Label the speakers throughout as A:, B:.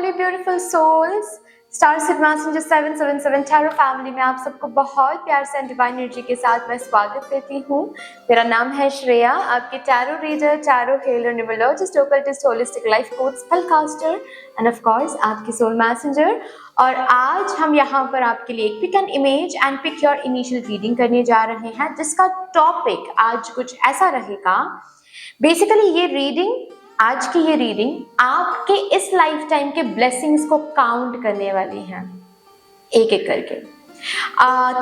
A: lovely beautiful souls, star Sid messenger 777 tarot family में आप सबको बहुत प्यार से डिवाइन एनर्जी के साथ मैं स्वागत करती हूँ। मेरा नाम है श्रेया, आपके tarot reader, tarot healer, numerologist, occultist, holistic life coach, spellcaster and of course आपकी सोल मैसेंजर। और आज हम यहाँ पर आपके लिए एक pick an image and pick your initial reading करने जा रहे हैं, जिसका टॉपिक आज कुछ ऐसा रहेगा। बेसिकली ये रीडिंग, आज की ये रीडिंग आपके इस लाइफ टाइम के ब्लेसिंग्स को काउंट करने वाली है, एक एक करके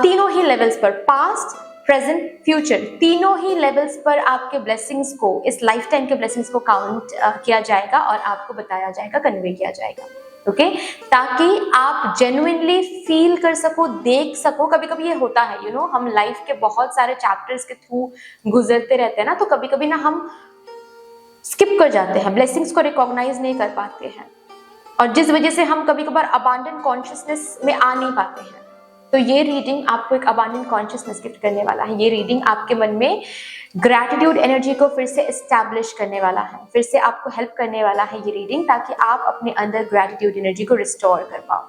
A: तीनों ही लेवल्स पर, पास्ट, प्रेजेंट, फ्यूचर, तीनों ही लेवल्स पर आपके ब्लेसिंग्स को, इस लाइफ टाइम के ब्लेसिंग्स को काउंट किया जाएगा और आपको बताया जाएगा, कन्वे किया जाएगा। ओके, ताकि आप जेन्युइनली फील कर सको, देख सको। कभी कभी ये होता है, यू नो, हम लाइफ के बहुत सारे चैप्टर्स के थ्रू गुजरते रहते हैं ना, तो कभी कभी ना हम स्किप कर जाते हैं, ब्लेसिंग्स को रिकॉग्नाइज नहीं कर पाते हैं, और जिस वजह से हम कभी कभार अबांडेंट कॉन्शियसनेस में आ नहीं पाते हैं। तो ये रीडिंग आपको एक अबांडेंट कॉन्शियसनेस गिफ्ट करने वाला है। ये रीडिंग आपके मन में ग्रैटिट्यूड एनर्जी को फिर से एस्टैब्लिश करने वाला है, फिर से आपको हेल्प करने वाला है ये रीडिंग, ताकि आप अपने अंदर ग्रैटिट्यूड एनर्जी को रिस्टोर कर पाओ।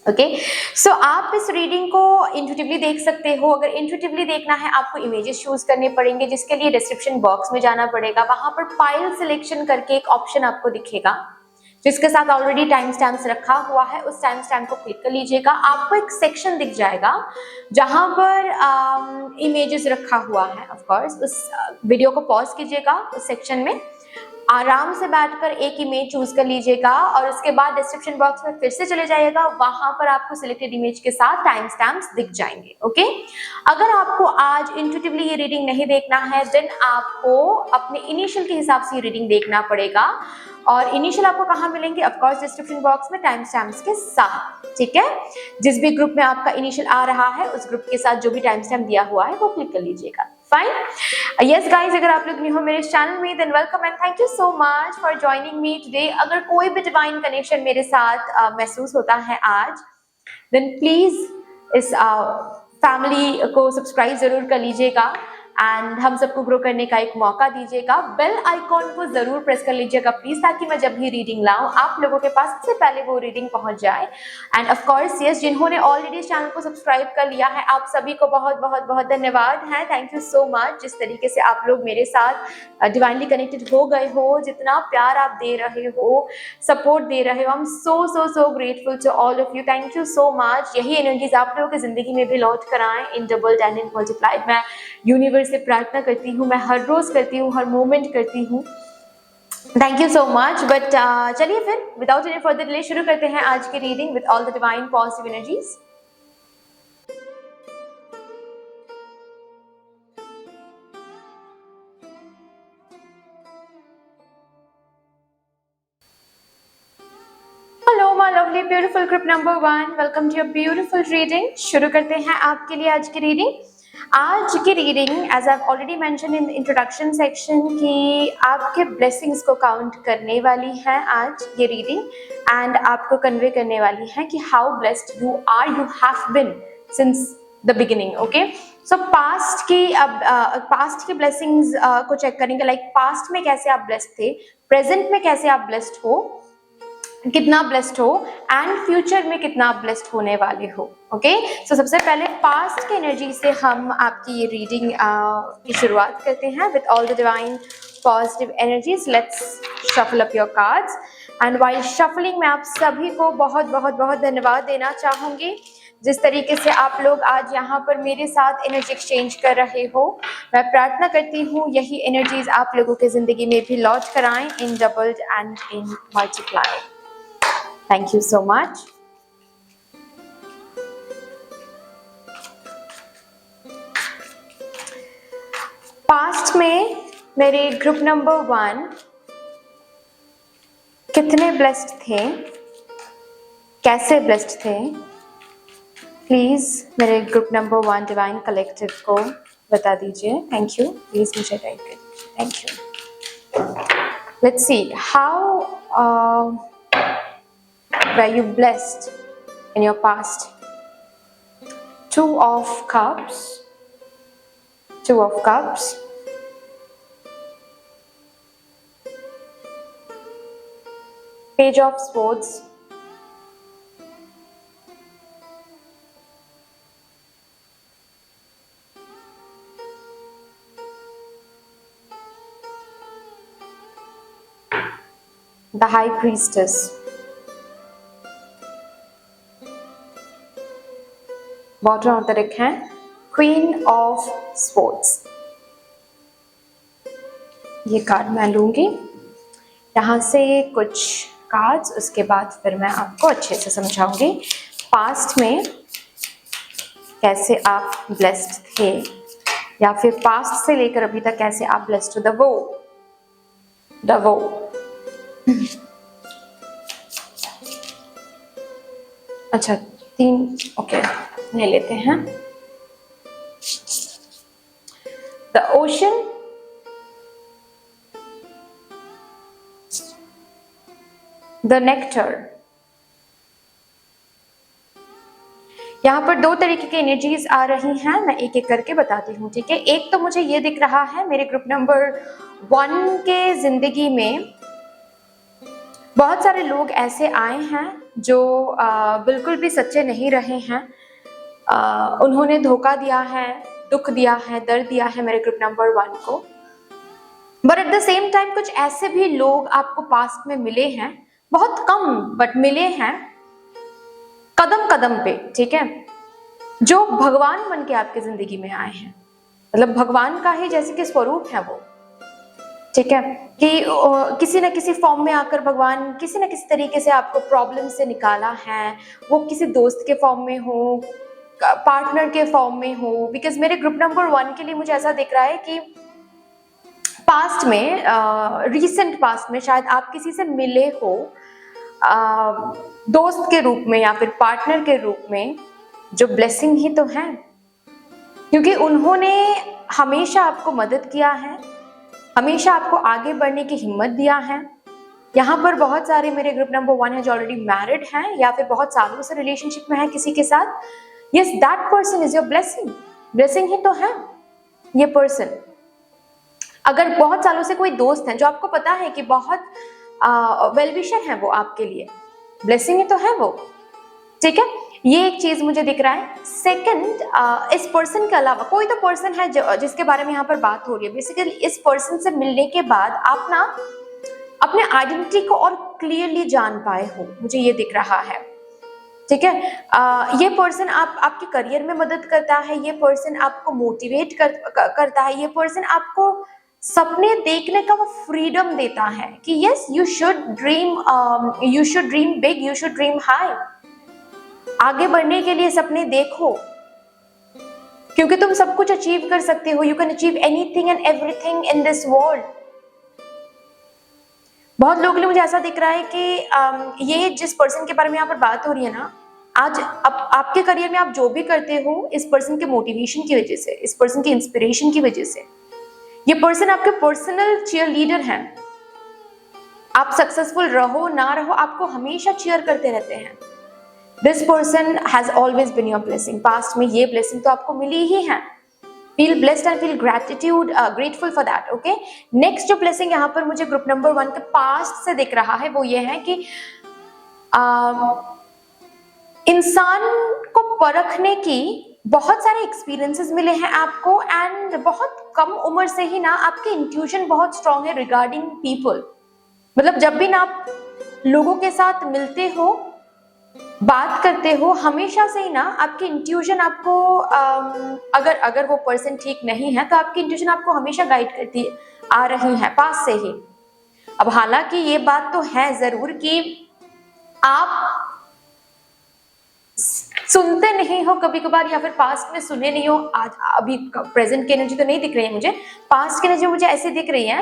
A: ओके, सो आप इस रीडिंग को इंट्यूटिवली देख सकते हो। अगर इंट्यूटिवली देखना है, आपको इमेजेस चूज करने पड़ेंगे, जिसके लिए डिस्क्रिप्शन बॉक्स में जाना पड़ेगा। वहां पर फाइल सिलेक्शन करके एक ऑप्शन आपको दिखेगा, जिसके साथ ऑलरेडी टाइम स्टैम्प्स रखा हुआ है। उस टाइम स्टैम्प को क्लिक कर लीजिएगा। आपको एक सेक्शन दिख जाएगा जहां पर इमेजेस रखा हुआ है। ऑफ कोर्स उस वीडियो को पॉज कीजिएगा, उस सेक्शन में आराम से बैठकर एक इमेज चूज कर लीजिएगा, और उसके बाद डिस्क्रिप्शन बॉक्स में फिर से चले जाइएगा। वहां पर आपको सिलेक्टेड इमेज के साथ टाइम स्टैम्प्स दिख जाएंगे। ओके, अगर आपको आज इंट्यूटिवली ये रीडिंग नहीं देखना है, देन आपको अपने इनिशियल के हिसाब से ये रीडिंग देखना पड़ेगा। और इनिशियल आपको कहाँ मिलेंगे? ऑफ कोर्स डिस्क्रिप्शन बॉक्स में टाइम स्टैम्प्स के साथ। ठीक है, जिस भी ग्रुप में आपका इनिशियल आ रहा है, उस ग्रुप के साथ जो भी टाइम स्टैम्प दिया हुआ है वो क्लिक कर लीजिएगा। फाइन। यस गाइज, अगर आप लोग न्यू हो मेरे चैनल में, than welcome and thank you so much for joining me today. अगर कोई भी डिवाइन कनेक्शन मेरे साथ महसूस होता है आज, देन प्लीज इस फैमिली को सब्सक्राइब जरूर कर लीजिएगा एंड हम सबको ग्रो करने का एक मौका दीजिएगा। बेल आइकॉन को जरूर प्रेस कर लीजिएगा प्लीज, ताकि मैं जब भी रीडिंग लाऊं आप लोगों के पास सबसे पहले वो रीडिंग पहुंच जाए। एंड ऑफ कोर्स यस, जिन्होंने ऑलरेडी इस चैनल को सब्सक्राइब कर लिया है, आप सभी को बहुत बहुत बहुत धन्यवाद है। थैंक यू सो मच, जिस तरीके से आप लोग मेरे साथ डिवाइनली कनेक्टेड हो गए हो, जितना प्यार आप दे रहे हो, सपोर्ट दे रहे हो, I'm so so so grateful to all of you. Thank you so much. यही एनर्जीज आप लोगों की जिंदगी में भी लौट कर आए in doubled and in multiplied. मैं यूनिवर्स से प्रार्थना करती हूँ, मैं हर रोज करती हूँ, हर मोमेंट करती हूँ। Thank you so much. But चलिए फिर विदाउट एनी फर्दर डिले शुरू करते हैं आज की reading with all the divine positive energies. Hello my lovely beautiful group number 1, welcome to your beautiful reading. शुरू करते हैं आपके लिए आज की रीडिंग। आज की reading, as I already mention in introduction section, कि आपके ब्लेसिंग्स को काउंट करने वाली है आज ये रीडिंग, एंड आपको कन्वे करने वाली है कि how blessed you are, you have been since the beginning. Okay, so past की ब्लेसिंग्स को चेक करेंगे, लाइक पास्ट में कैसे आप ब्लेस्ड थे, प्रेजेंट में कैसे आप ब्लेस्ड हो, कितना ब्लेस्ड हो, एंड फ्यूचर में कितना ब्लेस्ड होने वाले हो। ओके, सो सबसे पहले पास्ट की एनर्जी से हम आपकी ये रीडिंग की शुरुआत करते हैं with all the divine positive energies. Let's shuffle up your cards, and while shuffling मैं आप सभी को बहुत बहुत बहुत धन्यवाद देना चाहूंगी, जिस तरीके से आप लोग आज यहाँ पर मेरे साथ एनर्जी एक्सचेंज कर रहे हो। मैं प्रार्थना करती हूँ यही एनर्जीज आप लोगों के जिंदगी में भी लौट कर आए in doubled and in multiplied. Thank you so much. Past में मेरे ग्रुप नंबर 1 कितने ब्लेस्ड थे, कैसे ब्लेस्ड थे, प्लीज मेरे ग्रुप नंबर 1 डिवाइन कलेक्टिव को बता दीजिए। थैंक यू, प्लीज मुझे टाइप कर दीजिए। Thank you. Let's see how were you blessed in your past? 2 of cups, 2 of cups, page of swords, the high priestess, bottom of the deck है queen of swords. ये card मैं लूंगी यहाँ से कुछ कार्ड्स, उसके बाद फिर मैं आपको अच्छे से समझाऊंगी पास्ट में कैसे आप ब्लेस्ड थे, या फिर पास्ट से लेकर अभी तक कैसे आप ब्लेस्ड हो। द वो अच्छा 3 ओके ले लेते हैं। The ocean, the nectar. यहाँ पर 2 तरीके की एनर्जीज आ रही हैं, मैं एक एक करके बताती हूँ, ठीक है। एक तो मुझे ये दिख रहा है मेरे ग्रुप नंबर 1 के जिंदगी में बहुत सारे लोग ऐसे आए हैं जो बिल्कुल भी सच्चे नहीं रहे हैं। उन्होंने धोखा दिया है, दुख दिया है, दर्द दिया है मेरे ग्रुप नंबर 1 को। But at the same time कुछ ऐसे भी लोग आपको पास्ट में मिले हैं, बहुत कम बट मिले हैं, कदम कदम पे, ठीक है, जो भगवान बन के आपकी जिंदगी में आए हैं। मतलब भगवान का ही जैसे कि स्वरूप है वो, ठीक है, कि किसी न किसी फॉर्म में आकर भगवान किसी न किसी तरीके से आपको प्रॉब्लम से निकाला है। वो किसी दोस्त के फॉर्म में हो, पार्टनर के फॉर्म में हो। बिकॉज मेरे ग्रुप नंबर 1 के लिए मुझे ऐसा दिख रहा है कि पास्ट में, रिसेंट पास्ट में शायद आप किसी से मिले हो दोस्त के रूप में या फिर पार्टनर के रूप में, जो ब्लेसिंग ही तो है, क्योंकि उन्होंने हमेशा आपको मदद किया है, हमेशा आपको आगे बढ़ने की हिम्मत दिया है। यहाँ पर बहुत सारे मेरे ग्रुप नंबर 1 है जो ऑलरेडी मैरिड हैं या फिर बहुत सालों से रिलेशनशिप में है किसी के साथ। Yes, that person is your blessing. Blessing ही तो है ये पर्सन। अगर बहुत सालों से कोई दोस्त है जो आपको पता है कि बहुत वेल विशर है वो आपके लिए, ब्लेसिंग ही तो है वो, ठीक है। ये एक चीज मुझे दिख रहा है। सेकंड, इस पर्सन के अलावा कोई तो पर्सन है जिसके बारे में यहाँ पर बात हो रही है। बेसिकली इस पर्सन से मिलने के बाद आप ना अपने आइडेंटिटी को और क्लियरली जान पाए हो, मुझे ये दिख रहा है, ठीक है। ये पर्सन आपके करियर में मदद करता है, ये पर्सन आपको मोटिवेट करता है, ये पर्सन आपको सपने देखने का वो फ्रीडम देता है कि yes, you should dream big, you should dream high. आगे बढ़ने के लिए सपने देखो, क्योंकि तुम सब कुछ अचीव कर सकते हो। You can achieve anything and everything in this world. बहुत लोगों के लिए मुझे ऐसा दिख रहा है कि ये जिस पर्सन के बारे में यहाँ पर बात हो रही है ना, आज आपके करियर में आप जो भी करते हो, इस पर्सन के मोटिवेशन की वजह से, इस पर्सन की इंस्पिरेशन की वजह से। ये पर्सन आपके पर्सनल चीयर लीडर हैं। आप सक्सेसफुल रहो ना रहो, आपको हमेशा चीयर करते रहते हैं। This person has always been your blessing. Past में ये ब्लेसिंग तो आपको मिली ही है। Feel blessed and feel grateful for that, okay. Next जो ब्लेसिंग यहाँ पर मुझे ग्रुप नंबर 1 के पास्ट से दिख रहा है वो ये है कि इंसान को परखने की बहुत सारे एक्सपीरियंसेस मिले हैं आपको, एंड बहुत कम उम्र से ही ना आपकी इंट्यूशन बहुत स्ट्रांग है रिगार्डिंग पीपल। मतलब जब भी ना आप लोगों के साथ मिलते हो, बात करते हो, हमेशा से ही ना आपकी इंट्यूशन आपको अगर वो पर्सन ठीक नहीं है तो आपकी इंट्यूशन आपको हमेशा गाइड करती आ रही है पास से ही। अब हालांकि ये बात तो है जरूर कि आप सुनते नहीं हो कभी कभार, या फिर पास्ट में सुने नहीं हो। आज अभी प्रेजेंट की एनर्जी तो नहीं दिख रही है मुझे, पास्ट की एनर्जी मुझे ऐसे दिख रही है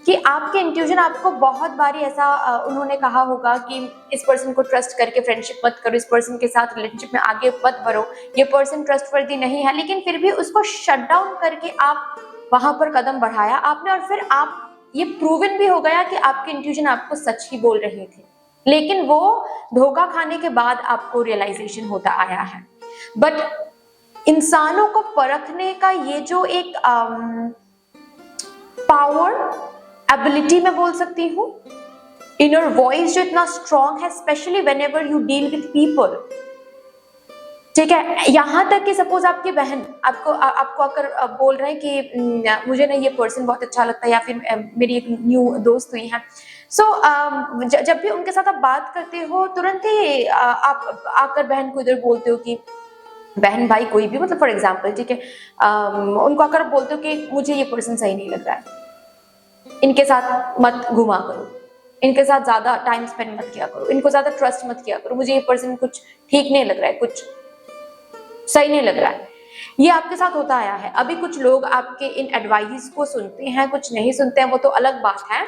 A: कि आपके इंट्यूशन आपको बहुत बारी ऐसा उन्होंने कहा होगा कि इस पर्सन को ट्रस्ट करके फ्रेंडशिप मत करो, इस पर्सन के साथ रिलेशनशिप में आगे मत बढ़ो, ये पर्सन ट्रस्टवर्दी नहीं है। लेकिन फिर भी उसको शट डाउन करके आप वहां पर कदम बढ़ाया आपने, और फिर आप ये प्रूवन भी हो गया कि आपकी इंट्यूशन आपको सच ही बोल रही थी। लेकिन वो धोखा खाने के बाद आपको रियलाइजेशन होता आया है। बट इंसानों को परखने का ये जो एक पावर, एबिलिटी मैं बोल सकती हूँ, इनर वॉइस जो इतना स्ट्रांग है, specially when ever you deal with people, ठीक है। यहाँ तक कि सपोज आपकी बहन आपको अगर बोल रहे हैं कि मुझे ना ये पर्सन बहुत अच्छा लगता है, या फिर मेरी एक न्यू दोस्त हुई है, सो जब भी उनके साथ आप बात करते हो, तुरंत ही आप आकर बहन को इधर बोलते हो कि बहन भाई कोई भी, मतलब फॉर एग्जाम्पल, ठीक है, उनको आकर बोलते हो कि मुझे ये पर्सन सही नहीं लग रहा है, इनके साथ मत घुमा करो, इनके साथ ज्यादा टाइम स्पेंड मत किया करो, इनको ज्यादा ट्रस्ट मत किया करो, मुझे ये पर्सन कुछ ठीक नहीं लग रहा है, कुछ सही नहीं लग रहा है। ये आपके साथ होता आया है। अभी कुछ लोग आपके इन एडवाइस को सुनते हैं, कुछ नहीं सुनते हैं, वो तो अलग बात है,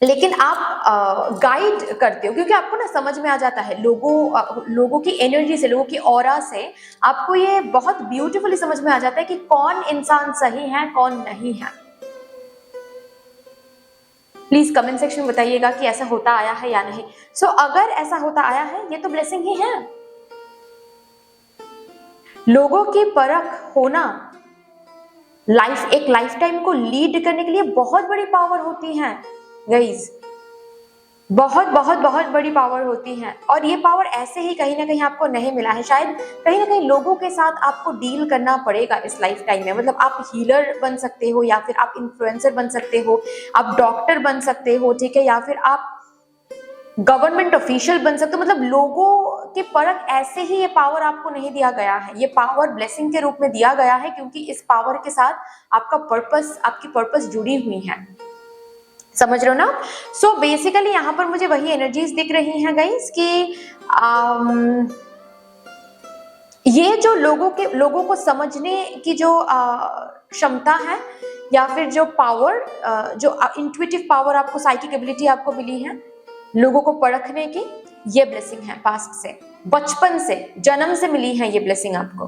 A: लेकिन आप गाइड करते हो, क्योंकि आपको ना समझ में आ जाता है लोगों की एनर्जी से, लोगों की ऑरा से आपको ये बहुत ब्यूटीफुली समझ में आ जाता है कि कौन इंसान सही है, कौन नहीं है। प्लीज कमेंट सेक्शन में बताइएगा कि ऐसा होता आया है या नहीं। सो अगर ऐसा होता आया है, ये तो ब्लेसिंग ही है। लोगों की परख होना एक लाइफ टाइम को लीड करने के लिए बहुत बड़ी पावर होती है गाइज, बहुत बहुत बहुत बड़ी पावर होती है। और ये पावर ऐसे ही कहीं ना कहीं आपको नहीं मिला है, शायद कहीं ना कहीं लोगों के साथ आपको डील करना पड़ेगा इस लाइफ टाइम में। मतलब आप हीलर बन सकते हो, या फिर आप इन्फ्लुएंसर बन सकते हो, आप डॉक्टर बन सकते हो, ठीक है, या फिर आप गवर्नमेंट ऑफिशियल बन सकते हो। मतलब लोगों के परख ऐसे ही ये पावर आपको नहीं दिया गया है, ये पावर ब्लेसिंग के रूप में दिया गया है, क्योंकि इस पावर के साथ आपकी पर्पस जुड़ी हुई है। समझ रहे हो ना? सो बेसिकली यहाँ पर मुझे वही एनर्जीज दिख रही हैं गाइस कि ये जो लोगों को समझने की जो क्षमता है, या फिर जो पावर, जो इंट्यूटिव पावर आपको, साइकिक एबिलिटी आपको मिली है लोगों को परखने की, ये ब्लेसिंग है पास्ट से, बचपन से, जन्म से मिली है ये ब्लेसिंग आपको।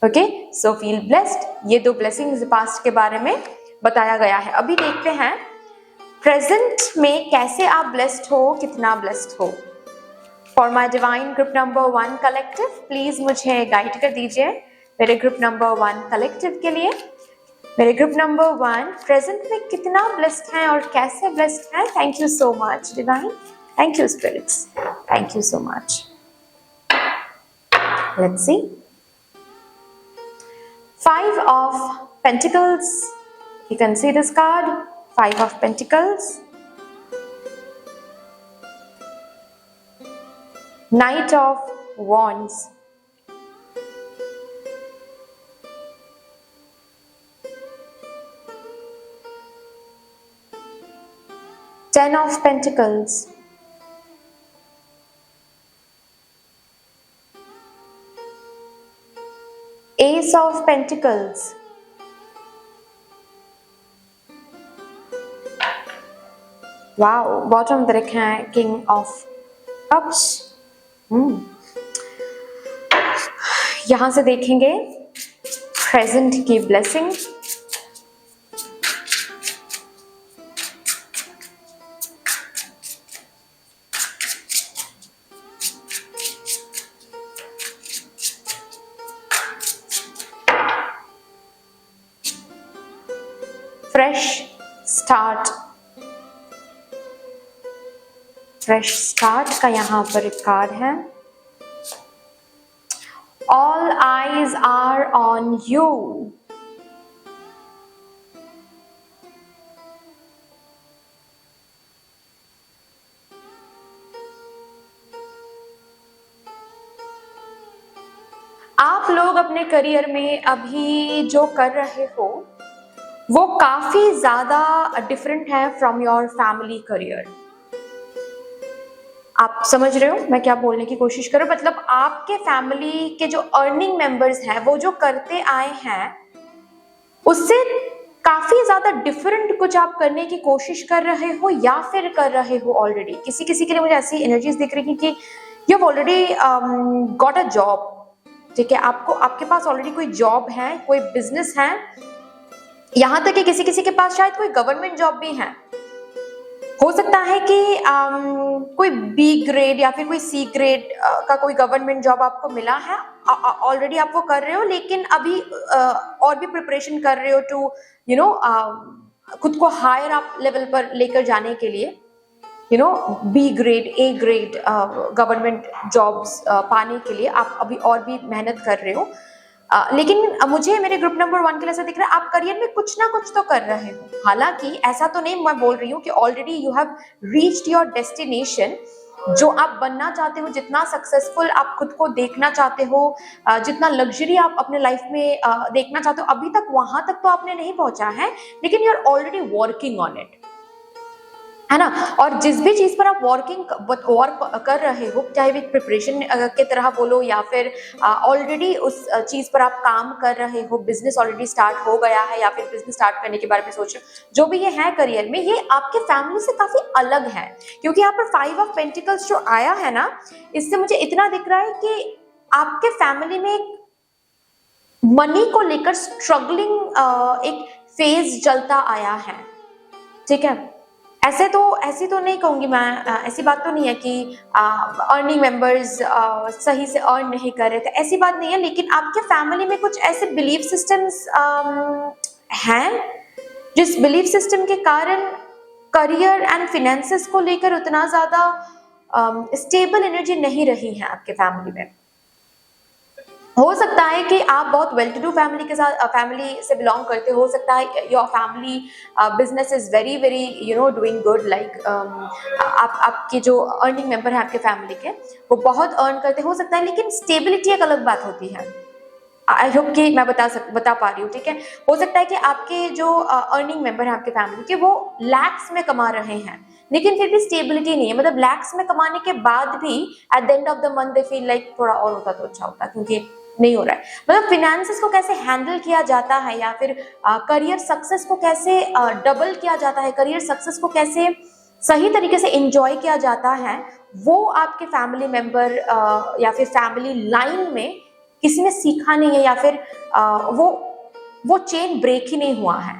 A: Okay, so feel blessed. ये दो ब्लेसिंग्स पास्ट के बारे में बताया गया है। अभी देखते हैं प्रेजेंट में कैसे आप ब्लेस्ड हो, कितना ब्लेस्ड हो। For my divine group number 1 collective, please मुझे गाइड कर दीजिए मेरे ग्रुप नंबर 1 कलेक्टिव के लिए। मेरे ग्रुप नंबर 1 प्रेजेंट में कितना ब्लेस्ड है और कैसे ब्लेस्ड है। Thank you so much divine, thank you spirits, thank you so much. Let's see. 5 of Pentacles, you can see this card, 5 of Pentacles, Knight of Wands, Ten of Pentacles, Ace of Pentacles, wow, bottom में रखा है king of cups. यहां से देखेंगे present की blessing. Fresh start, fresh start का यहाँ पर एक कार्ड है। All eyes are on you. आप लोग अपने करियर में अभी जो कर रहे हो वो काफी ज्यादा डिफरेंट है फ्रॉम योर फैमिली करियर। आप समझ रहे हो मैं क्या बोलने की कोशिश कर रहा हूं? मतलब आपके फैमिली के जो अर्निंग मेंबर्स हैं वो जो करते आए हैं उससे काफी ज्यादा डिफरेंट कुछ आप करने की कोशिश कर रहे हो, या फिर कर रहे हो ऑलरेडी। किसी किसी के लिए मुझे ऐसी एनर्जीज दिख रही है कि you have already got a job, ठीक है, आपके पास ऑलरेडी कोई जॉब है, कोई बिजनेस है, यहां तक कि किसी किसी के पास शायद कोई गवर्नमेंट जॉब भी है। हो सकता है कि कोई बी ग्रेड या फिर कोई सी ग्रेड का कोई गवर्नमेंट जॉब आपको मिला है, ऑलरेडी आप वो कर रहे हो, लेकिन अभी और भी प्रिपरेशन कर रहे हो टू खुद को हायर अप लेवल पर लेकर जाने के लिए। B grade, A grade government jobs पाने के लिए आप अभी और भी मेहनत कर रहे हो। लेकिन मुझे मेरे ग्रुप नंबर 1 के लिए ऐसा दिख रहा है आप करियर में कुछ ना कुछ तो कर रहे हो। हालांकि ऐसा तो नहीं मैं बोल रही हूँ कि already you have reached your destination, जो आप बनना चाहते हो, जितना सक्सेसफुल आप खुद को देखना चाहते हो, जितना लग्जरी आप अपने लाइफ में देखना चाहते हो, अभी तक वहां तक तो आपने नहीं पहुंचा है, लेकिन you are already working on it, है ना। और जिस भी चीज पर आप वर्क कर रहे हो, चाहे भी प्रिपरेशन की तरह बोलो या फिर ऑलरेडी उस चीज पर आप काम कर रहे हो, बिजनेस ऑलरेडी स्टार्ट हो गया है या फिर बिजनेस स्टार्ट करने के बारे में सोच रहे हो, जो भी ये है करियर में, ये आपके फैमिली से काफी अलग है। क्योंकि यहाँ पर 5 ऑफ पेंटिकल्स जो आया है ना, इससे मुझे इतना दिख रहा है कि आपके फैमिली में मनी को लेकर स्ट्रगलिंग एक फेज चलता आया है, ठीक है। ऐसी तो नहीं कहूंगी मैं, ऐसी बात तो नहीं है कि अर्निंग मेंबर्स सही से अर्न नहीं कर रहे थे, ऐसी बात नहीं है। लेकिन आपके फैमिली में कुछ ऐसे बिलीफ सिस्टम्स हैं जिस बिलीफ सिस्टम के कारण करियर एंड फिनेंसेस को लेकर उतना ज्यादा स्टेबल एनर्जी नहीं रही है आपके फैमिली में। हो सकता है कि आप बहुत वेल टू डू फैमिली से बिलोंग करते हो सकता है your family business is very very doing good, like आपके जो अर्निंग मेंबर है आपके फैमिली के, वो बहुत अर्न करते हो सकता है, लेकिन स्टेबिलिटी एक अलग बात होती है। आई होप कि मैं बता पा रही हूँ, ठीक है। हो सकता है कि आपके जो अर्निंग मेंबर है आपके फैमिली के, वो लैक्स में कमा रहे हैं, लेकिन फिर भी स्टेबिलिटी नहीं है, मतलब लैक्स में कमाने के बाद भी at the end of the month they feel like थोड़ा और होता तो अच्छा होता, क्योंकि नहीं हो रहा है। मतलब फिनेंसेस को कैसे हैंडल किया जाता है या फिर करियर सक्सेस को कैसे डबल किया जाता है, करियर सक्सेस को कैसे सही तरीके से एंजॉय किया जाता है, वो आपके फैमिली मेंबर या फिर फैमिली लाइन में किसी ने सीखा नहीं है, या फिर वो चेन ब्रेक ही नहीं हुआ है।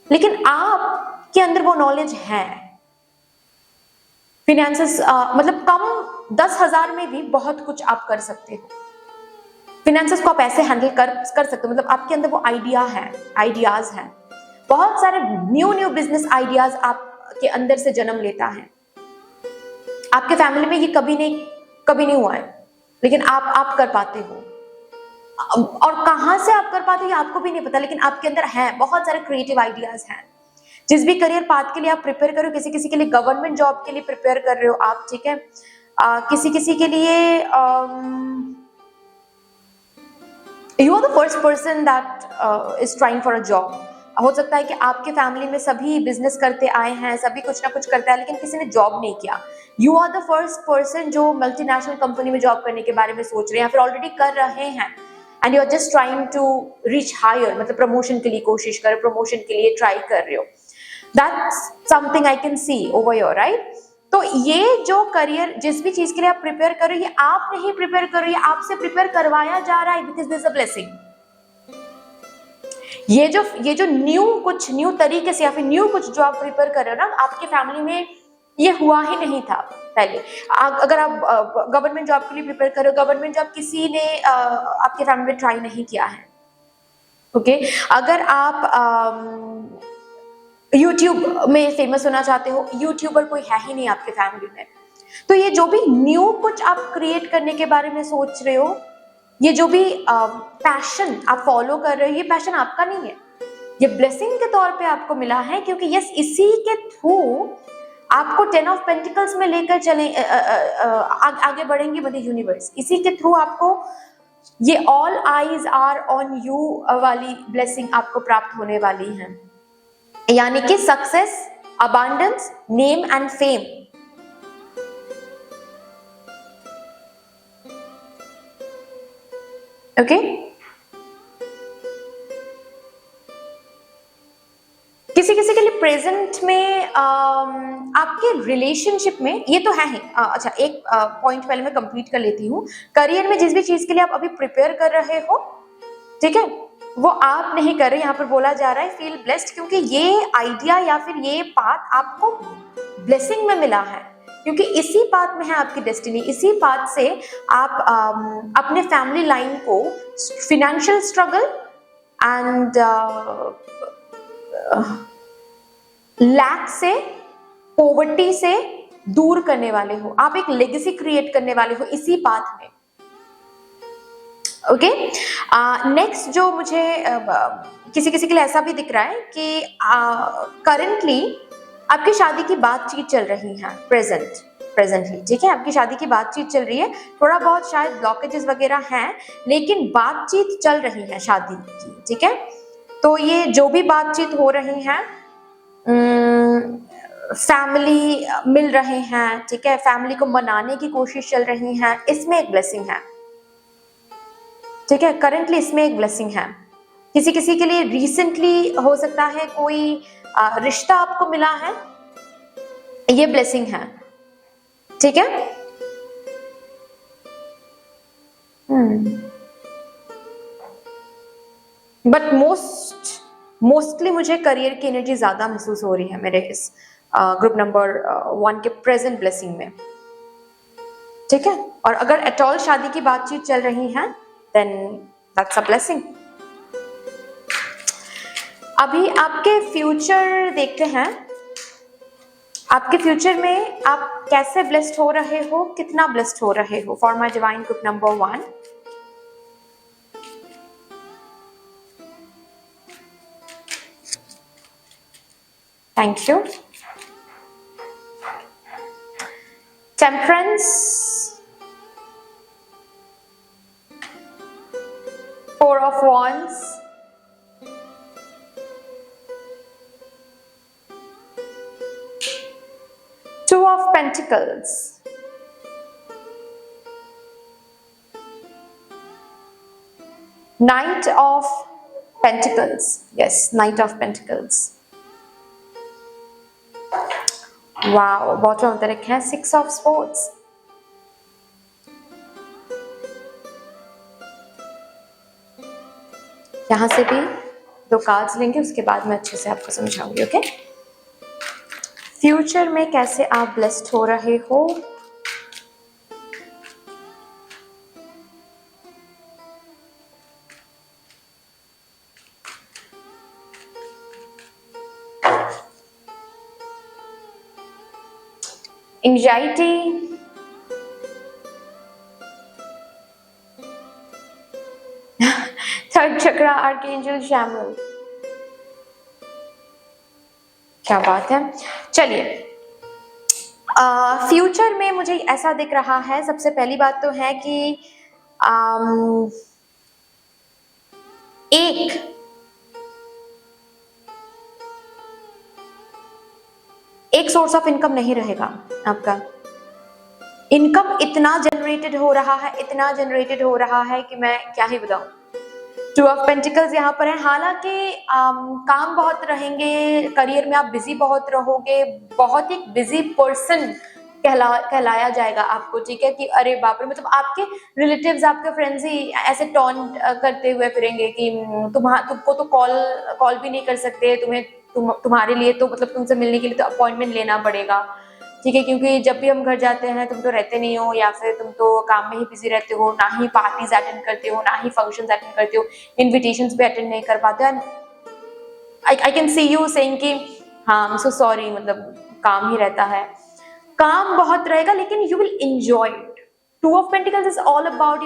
A: लेकिन आपके अंदर वो नॉलेज है। फिनेंसेस मतलब कम 10,000 में भी बहुत कुछ आप कर सकते हो। फिनेंसेस को आप ऐसे हैंडल कर सकते हो, मतलब आपके अंदर वो आइडियाज हैं। बहुत सारे न्यू बिजनेस आइडियाज आपके अंदर से जन्म लेता है। आपके फैमिली में ये कभी नहीं हुआ है, लेकिन आप कर पाते हो। और कहां से आप कर पाते हो ये आपको भी नहीं पता, लेकिन आपके अंदर है बहुत सारे क्रिएटिव आइडियाज हैं। जिस भी करियर पाथ के लिए आप प्रिपेयर कर रहे हो, किसी के लिए गवर्नमेंट जॉब के लिए प्रिपेयर कर रहे हो आप, ठीक है, किसी के लिए you are the first person that is trying for a job. हो सकता है कि आपके फैमिली में सभी बिजनेस करते आए हैं, सभी कुछ ना कुछ करते हैं, लेकिन किसी ने जॉब नहीं किया। You are the first person जो मल्टीनेशनल कंपनी में जॉब करने के बारे में सोच रहे हैं या फिर ऑलरेडी कर रहे हैं, and you are just trying to reach higher, मतलब प्रमोशन के लिए कोशिश कर, प्रमोशन के लिए ट्राई कर रहे हो। That's something I can see over your, right. तो ये जो करियर, जिस भी चीज के लिए आप प्रिपेयर कर रहे हो, ये आप नहीं प्रिपेयर कर रहे हो, आपसे प्रिपेयर करवाया जा रहा है, because this is a blessing. ये जो न्यू तरीके से या फिर न्यू कुछ जो आप प्रिपेयर कर रहे हो ना, आपके फैमिली में ये हुआ ही नहीं था पहले। अगर आप गवर्नमेंट जॉब के लिए प्रिपेयर कर रहे हो, गवर्नमेंट जॉब किसी ने आपके फैमिली में ट्राई नहीं किया है, ओके। अगर आप यूट्यूब में फेमस होना चाहते हो, यूट्यूबर कोई है ही नहीं आपके फैमिली में, तो ये जो भी न्यू कुछ आप क्रिएट करने के बारे में सोच रहे हो, ये जो भी पैशन आप फॉलो कर रहे हो, ये पैशन आपका नहीं है, ये ब्लेसिंग के तौर पे आपको मिला है। क्योंकि यस, इसी के थ्रू आपको 10 ऑफ पेंटिकल्स में लेकर चले आगे बढ़ेंगे मध्य यूनिवर्स। इसी के थ्रू आपको ये all eyes are on you वाली ब्लेसिंग आपको प्राप्त होने वाली है, यानी कि success, abundance, name and fame. Okay, किसी के लिए प्रेजेंट में आपके रिलेशनशिप में ये तो है ही। अच्छा, एक पॉइंट पहले मैं कंप्लीट कर लेती हूँ। करियर में जिस भी चीज के लिए आप अभी प्रिपेयर कर रहे हो, ठीक है, वो आप नहीं कर रहे। यहाँ पर बोला जा रहा है फील ब्लेस्ड, क्योंकि ये आइडिया या फिर ये पाथ आपको ब्लेसिंग में मिला है, क्योंकि इसी पाथ में है आपकी डेस्टिनी। इसी पाथ से आप अपने फैमिली लाइन को फिनेंशियल स्ट्रगल एंड लैक से पॉवर्टी से दूर करने वाले हो, आप एक लेगेसी क्रिएट करने वाले हो इसी पाथ में। ओके, नेक्स्ट जो मुझे किसी किसी के लिए ऐसा भी दिख रहा है कि करंटली आपकी शादी की बातचीत चल रही है प्रेजेंटली, ठीक है, आपकी शादी की बातचीत चल रही है, थोड़ा बहुत शायद ब्लॉकेजेस वगैरह हैं, लेकिन बातचीत चल रही है शादी की, ठीक है। तो ये जो भी बातचीत हो रही है, फैमिली मिल रहे हैं, ठीक है, फैमिली को मनाने की कोशिश चल रही है, इसमें एक ब्लेसिंग है, ठीक है, करंटली इसमें एक ब्लेसिंग है। किसी किसी के लिए रिसेंटली हो सकता है कोई रिश्ता आपको मिला है, ये ब्लेसिंग है, ठीक है। बट मोस्टली मुझे करियर की एनर्जी ज्यादा महसूस हो रही है मेरे इस ग्रुप नंबर 1 के प्रेजेंट ब्लेसिंग में, ठीक है। और अगर एट ऑल शादी की बातचीत चल रही है देन दैट्स अ ब्लेसिंग। अभी आपके फ्यूचर देखते हैं, आपके फ्यूचर में आप कैसे ब्लेस्ड हो रहे हो, कितना ब्लेस्ड हो रहे हो for my divine group number 1। Thank you. Temperance, 4 of Wands, Two of Pentacles, Knight of Pentacles, yes, Knight of Pentacles, wow, bottom of the deck है 6 of Swords, यहां से भी 2 कार्ड्स लेंगे, उसके बाद मैं अच्छे से आपको समझाऊंगी। ओके, फ्यूचर में कैसे आप ब्लेस्ड हो रहे हो, एंजाइटी, थर्ड चक्रा, आर्कएंजल शैमुएल, क्या बात है। चलिए, फ्यूचर में मुझे ऐसा दिख रहा है, सबसे पहली बात तो है कि एक सोर्स ऑफ इनकम नहीं रहेगा आपका। इनकम इतना जनरेटेड हो रहा है, इतना जनरेटेड हो रहा है कि मैं क्या ही बताऊं। 2 ऑफ पेंटिकल्स यहाँ पर है, हालांकि काम बहुत रहेंगे, करियर में आप बिजी बहुत रहोगे, बहुत ही बिजी पर्सन कहलाया जाएगा आपको, ठीक है, कि अरे बाप रे, मतलब आपके रिलेटिव्स, आपके फ्रेंड्स ही ऐसे टॉन्ट करते हुए फिरेंगे कि तुमको तो कॉल भी नहीं कर सकते, तुम्हारे लिए तो मतलब तुमसे मिलने के लिए तो अपॉइंटमेंट लेना पड़ेगा, ठीक है, क्योंकि जब भी हम घर जाते हैं तुम तो रहते नहीं हो, या फिर तुम तो काम में ही बिजी रहते हो, ना ही पार्टीज अटेंड करते हो, ना ही फंक्शंस अटेंड करते हो, इनविटेशंस भी अटेंड नहीं कर पाते हो। I can see you saying कि हाँ, आई एम सो सॉरी, मतलब काम ही रहता है, काम बहुत रहेगा, लेकिन you will enjoy it. 2 of pentacles is all about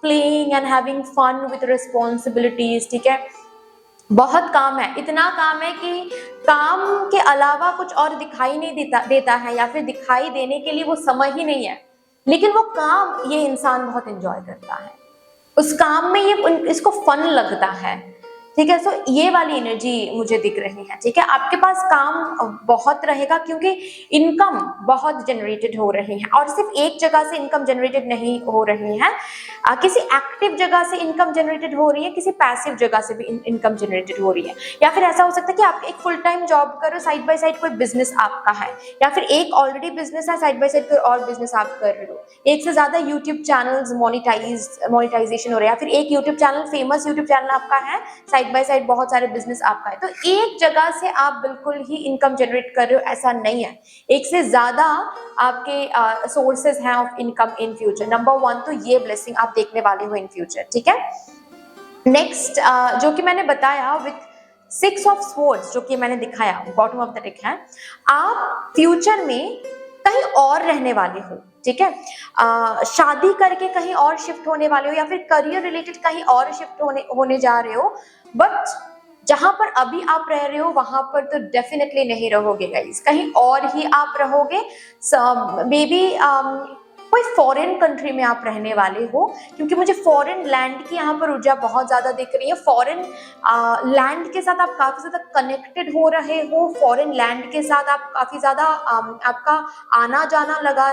A: playing and having fun with responsibilities, ठीक है, बहुत काम है, इतना काम है कि काम के अलावा कुछ और दिखाई नहीं देता है, या फिर दिखाई देने के लिए वो समय ही नहीं है, लेकिन वो काम ये इंसान बहुत एंजॉय करता है, उस काम में इसको फन लगता है, ठीक है। सो ये वाली एनर्जी मुझे दिख रही है, ठीक है। आपके पास काम बहुत रहेगा क्योंकि इनकम बहुत जनरेटेड हो रही है, और सिर्फ एक जगह से इनकम जनरेटेड नहीं हो रही है, किसी एक्टिव जगह से इनकम जनरेटेड हो रही है, किसी पैसिव जगह से भी इनकम जनरेटेड हो रही है, या फिर ऐसा हो सकता है कि आप एक फुल टाइम जॉब करो, साइड बाय साइड कोई बिजनेस आपका है, या फिर एक ऑलरेडी बिजनेस है, साइड बाय साइड कोई और बिजनेस आप कर रहे हो, एक से ज्यादा यूट्यूब चैनल्स मोनिटाइजेशन हो रहा है, या फिर एक YouTube channel, famous YouTube channel आपका है, साइड बाय साइड बहुत सारे बिजनेस आपका है, तो एक जगह से आप बिल्कुल ही इनकम जनरेट कर रहे हो ऐसा नहीं है, एक से ज्यादा आपके सोर्सेज हैं of income in future. Number 1 तो ये ब्लेसिंग आप देखने वाले हो इन फ्यूचर, ठीक है। नेक्स्ट जो कि मैंने बताया विथ 6 ऑफ स्वॉर्ड्स जो कि मैंने दिखाया बॉटम ऑफ द डेक है, आप फ्यूचर में कहीं और रहने वाले हो, ठीक है, शादी करके कहीं और शिफ्ट होने वाले हो या फिर करियर रिलेटेड कहीं और शिफ्ट होने जा रहे हो, बट जहां पर अभी आप रह रहे हो वहां पर तो डेफिनेटली नहीं रहोगे गाइस, कहीं और ही आप रहोगे। मे बी कोई फॉरेन कंट्री में आप रहने वाले हो, क्योंकि मुझे फॉरेन लैंड की यहाँ पर ऊर्जा बहुत ज्यादा दिख रही है। फॉरेन लैंड के साथ आप काफी ज्यादा कनेक्टेड हो रहे हो, फॉरेन लैंड के साथ आप काफी ज्यादा आपका आना जाना लगा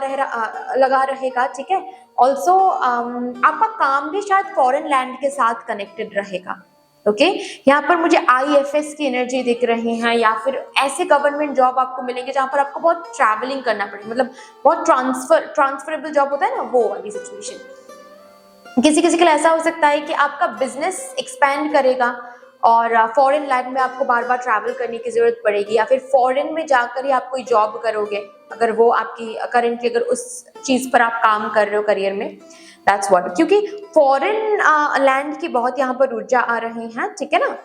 A: रहेगा, ठीक है। ऑल्सो आपका काम भी शायद फॉरेन लैंड के साथ कनेक्टेड रहेगा, ओके। यहाँ पर मुझे IFS की एनर्जी दिख रही है, या फिर ऐसे गवर्नमेंट जॉब आपको मिलेंगे जहां पर आपको बहुत ट्रैवलिंग करना पड़े, मतलब बहुत ट्रांसफरेबल जॉब होता है ना, वो वाली सिचुएशन। किसी किसी के लिए ऐसा हो सकता है कि आपका बिजनेस एक्सपैंड करेगा और फॉरेन लैंड में आपको बार बार ट्रैवल करने की जरूरत पड़ेगी, या फिर फॉरेन में जाकर ही आप कोई जॉब करोगे, अगर वो आपकी करेंटली अगर उस चीज पर आप काम कर रहे हो करियर में, दैट्स व्हाट। क्योंकि फॉरेन लैंड की बहुत यहाँ पर ऊर्जा आ रही है, ठीक है ना।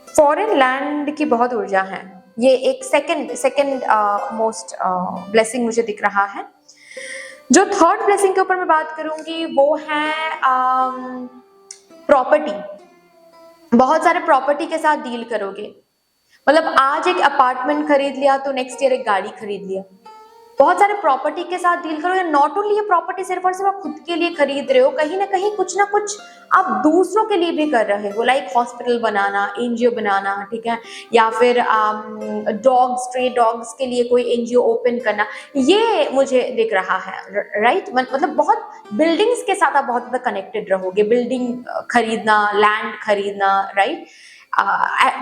A: फॉरेन लैंड की बहुत ऊर्जा है, ये एक सेकंड मोस्ट ब्लेसिंग मुझे दिख रहा है। जो थर्ड ब्लेसिंग के ऊपर मैं बात करूंगी वो है प्रॉपर्टी। बहुत सारे प्रॉपर्टी के साथ डील करोगे, मतलब आज एक अपार्टमेंट खरीद लिया तो नेक्स्ट ईयर एक गाड़ी खरीद लिया। बहुत सारे प्रॉपर्टी के साथ डील करो, या नॉट ओनली ये प्रॉपर्टी सिर्फ और सिर्फ आप खुद के लिए खरीद रहे हो, कहीं ना कहीं कुछ ना कुछ आप दूसरों के लिए भी कर रहे हो, लाइक हॉस्पिटल बनाना, NGO बनाना, ठीक है, या फिर डॉग्स, स्ट्रे डॉग्स के लिए कोई NGO ओपन करना, ये मुझे दिख रहा है, राइट। मतलब बहुत बिल्डिंग्स के साथ आप बहुत ज्यादा कनेक्टेड रहोगे, बिल्डिंग खरीदना, लैंड खरीदना, राइट।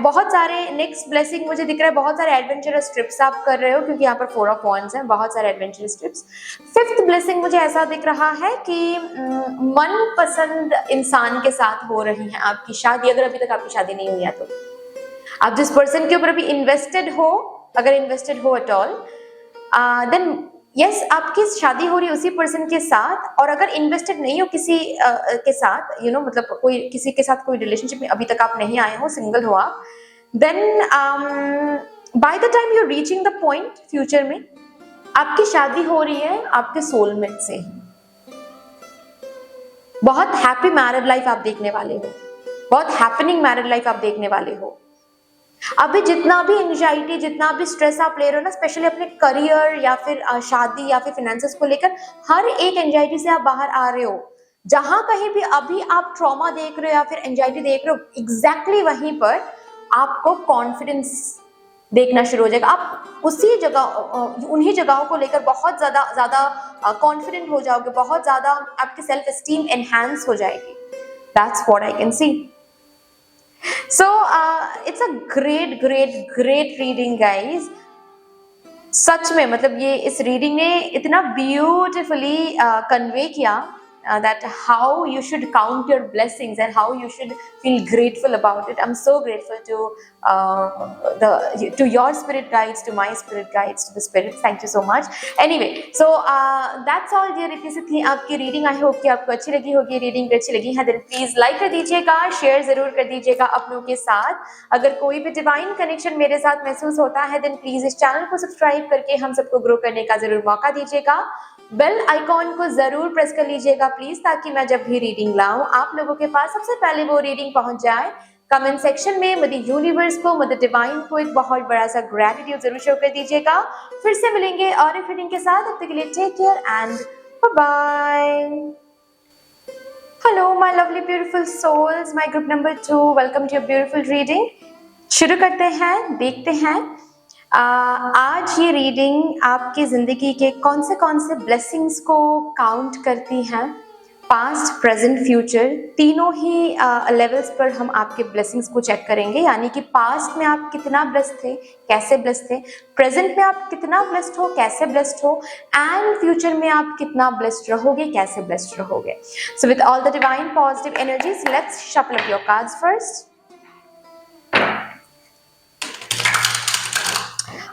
A: बहुत सारे नेक्स्ट ब्लेसिंग मुझे दिख रहा है, बहुत सारे एडवेंचरस ट्रिप्स आप कर रहे हो, क्योंकि यहाँ पर 4 ऑफ वॉन्ड्स हैं, बहुत सारे एडवेंचरस ट्रिप्स। फिफ्थ ब्लेसिंग मुझे ऐसा दिख रहा है कि मनपसंद इंसान के साथ हो रही है आपकी शादी, अगर अभी तक आपकी शादी नहीं हुई है तो आप जिस पर्सन के ऊपर अभी इन्वेस्टेड हो, अगर इन्वेस्टेड हो एट ऑल, देन यस आपकी शादी हो रही है उसी पर्सन के साथ। और अगर इन्वेस्टेड नहीं हो किसी के साथ, मतलब कोई किसी के साथ कोई रिलेशनशिप में अभी तक आप नहीं आए हो, सिंगल हो आप, then by the time you reaching the point future में आपकी शादी हो रही है आपके सोलमेट से। बहुत हैप्पी मैरिड लाइफ आप देखने वाले हो, बहुत हैपनिंग मैरिड लाइफ आप देखने वाले हो। अभी जितना भी एंजाइटी, जितना भी स्ट्रेस आप ले रहे हो ना, स्पेशली अपने करियर या फिर शादी या फिर फाइनेंसेस को लेकर, हर एक एंजाइटी से आप बाहर आ रहे हो। जहां कहीं भी अभी आप ट्रॉमा देख रहे हो या फिर एंजाइटी देख रहे हो, एग्जैक्टली वहीं पर आपको कॉन्फिडेंस देखना शुरू हो जाएगा। आप उसी जगह, उन्हीं जगहों को लेकर बहुत ज्यादा कॉन्फिडेंट हो जाओगे, बहुत ज्यादा आपकी सेल्फ एस्टीम एनहांस हो जाएगी। That's what I can see. So it's a great reading guys। सच में मतलब ये इस रीडिंग ने इतना ब्यूटिफुली कन्वे किया that how you should count your blessings and how you should feel grateful about it. I'm so grateful to your spirit guides, to my spirit guides, to the spirits. Thank you so much. Anyway, so that's all dear। इतनी सी थी आपकी reading. I hope कि आपको अच्छी लगी होगी। Reading अच्छी लगी है देन प्लीज लाइक कर दीजिएगा, शेयर जरूर कर दीजिएगा अपनों के साथ। अगर कोई भी डिवाइन कनेक्शन मेरे साथ महसूस होता है देन प्लीज इस चैनल को सब्सक्राइब करके हम सबको ग्रो करने का जरूर मौका दीजिएगा। बेल आइकॉन को जरूर प्रेस कर लीजिएगा प्लीज, ताकि मैं जब भी रीडिंग लाऊं आप लोगों के पास सबसे पहले वो रीडिंग पहुंच जाए। कमेंट सेक्शन में मदर यूनिवर्स को, मदर डिवाइन को एक बहुत बड़ा सा ग्रेटिट्यूड जरूर शो कर दीजिएगा। फिर से मिलेंगे और एक रीडिंग के साथ, तब तक के लिए take care and bye bye. Hello my lovely beautiful souls, my group number 2, welcome to your beautiful reading. शुरू करते हैं, देखते हैं आज ये रीडिंग आपकी जिंदगी के कौन से ब्लेसिंग्स को काउंट करती हैं। पास्ट, प्रेजेंट, फ्यूचर तीनों ही लेवल्स पर हम आपके ब्लेसिंग्स को चेक करेंगे। यानी कि पास्ट में आप कितना ब्लेस्ड थे, कैसे ब्लेस्ड थे, प्रेजेंट में आप कितना ब्लेस्ड हो, कैसे ब्लेस्ड हो, एंड फ्यूचर में आप कितना ब्लेस्ड रहोगे, कैसे ब्लेस्ड रहोगे। So with all the divine positive energies, let's shuffle up your cards first.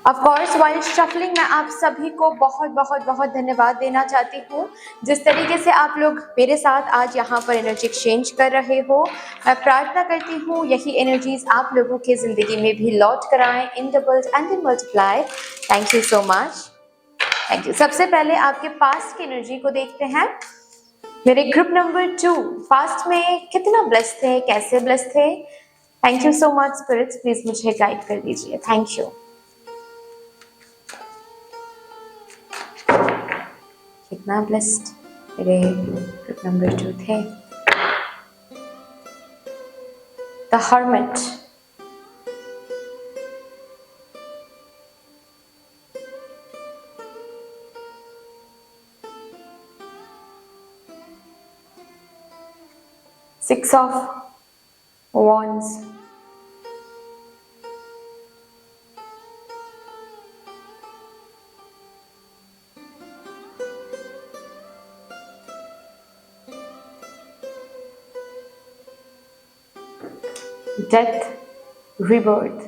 A: Of course while shuffling मैं आप सभी को बहुत बहुत बहुत धन्यवाद देना चाहती हूँ जिस तरीके से आप लोग मेरे साथ आज यहाँ पर एनर्जी एक्सचेंज कर रहे हो। मैं प्रार्थना करती हूँ यही एनर्जीज आप लोगों की ज़िंदगी में भी लौट कर आएँ in doubles and in multiply. Thank you so much, thank you. सबसे पहले आपके पास्ट की एनर्जी को देखते हैं। मेरे ग्रुप नंबर 2 फास्ट में कितना ब्लेस्ड थे, कैसे ब्लेस्ड थे? Thank you so much spirits, please मुझे गाइड कर दीजिए, थैंक यू। कितना ब्लेस्ड मेरे ग्रुप नंबर 2 थे? The hermit, Six of Wands, Death, Rebirth,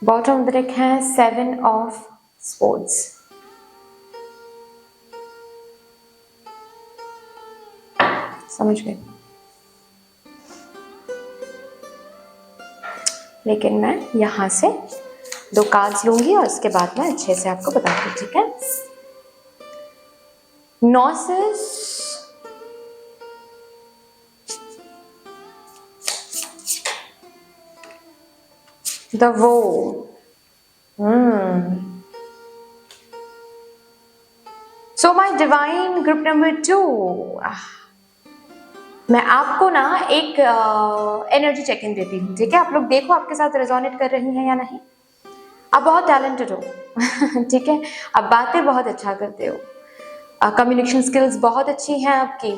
A: bottom of the deck है 7 of Swords, समझ गए? लेकिन मैं यहाँ से 2 कार्ड्स लूंगी और उसके बाद मैं अच्छे से आपको बताती हूँ, ठीक है? नॉसिस, द वो, सो माई डिवाइन ग्रुप नंबर 2, मैं आपको ना एक एनर्जी चेक इन देती हूँ, ठीक है? आप लोग देखो आपके साथ रेजोनेट कर रही हैं या नहीं। आप बहुत टैलेंटेड हो ठीक है, आप बातें बहुत अच्छा करते हो, कम्युनिकेशन स्किल्स बहुत अच्छी हैं आपकी।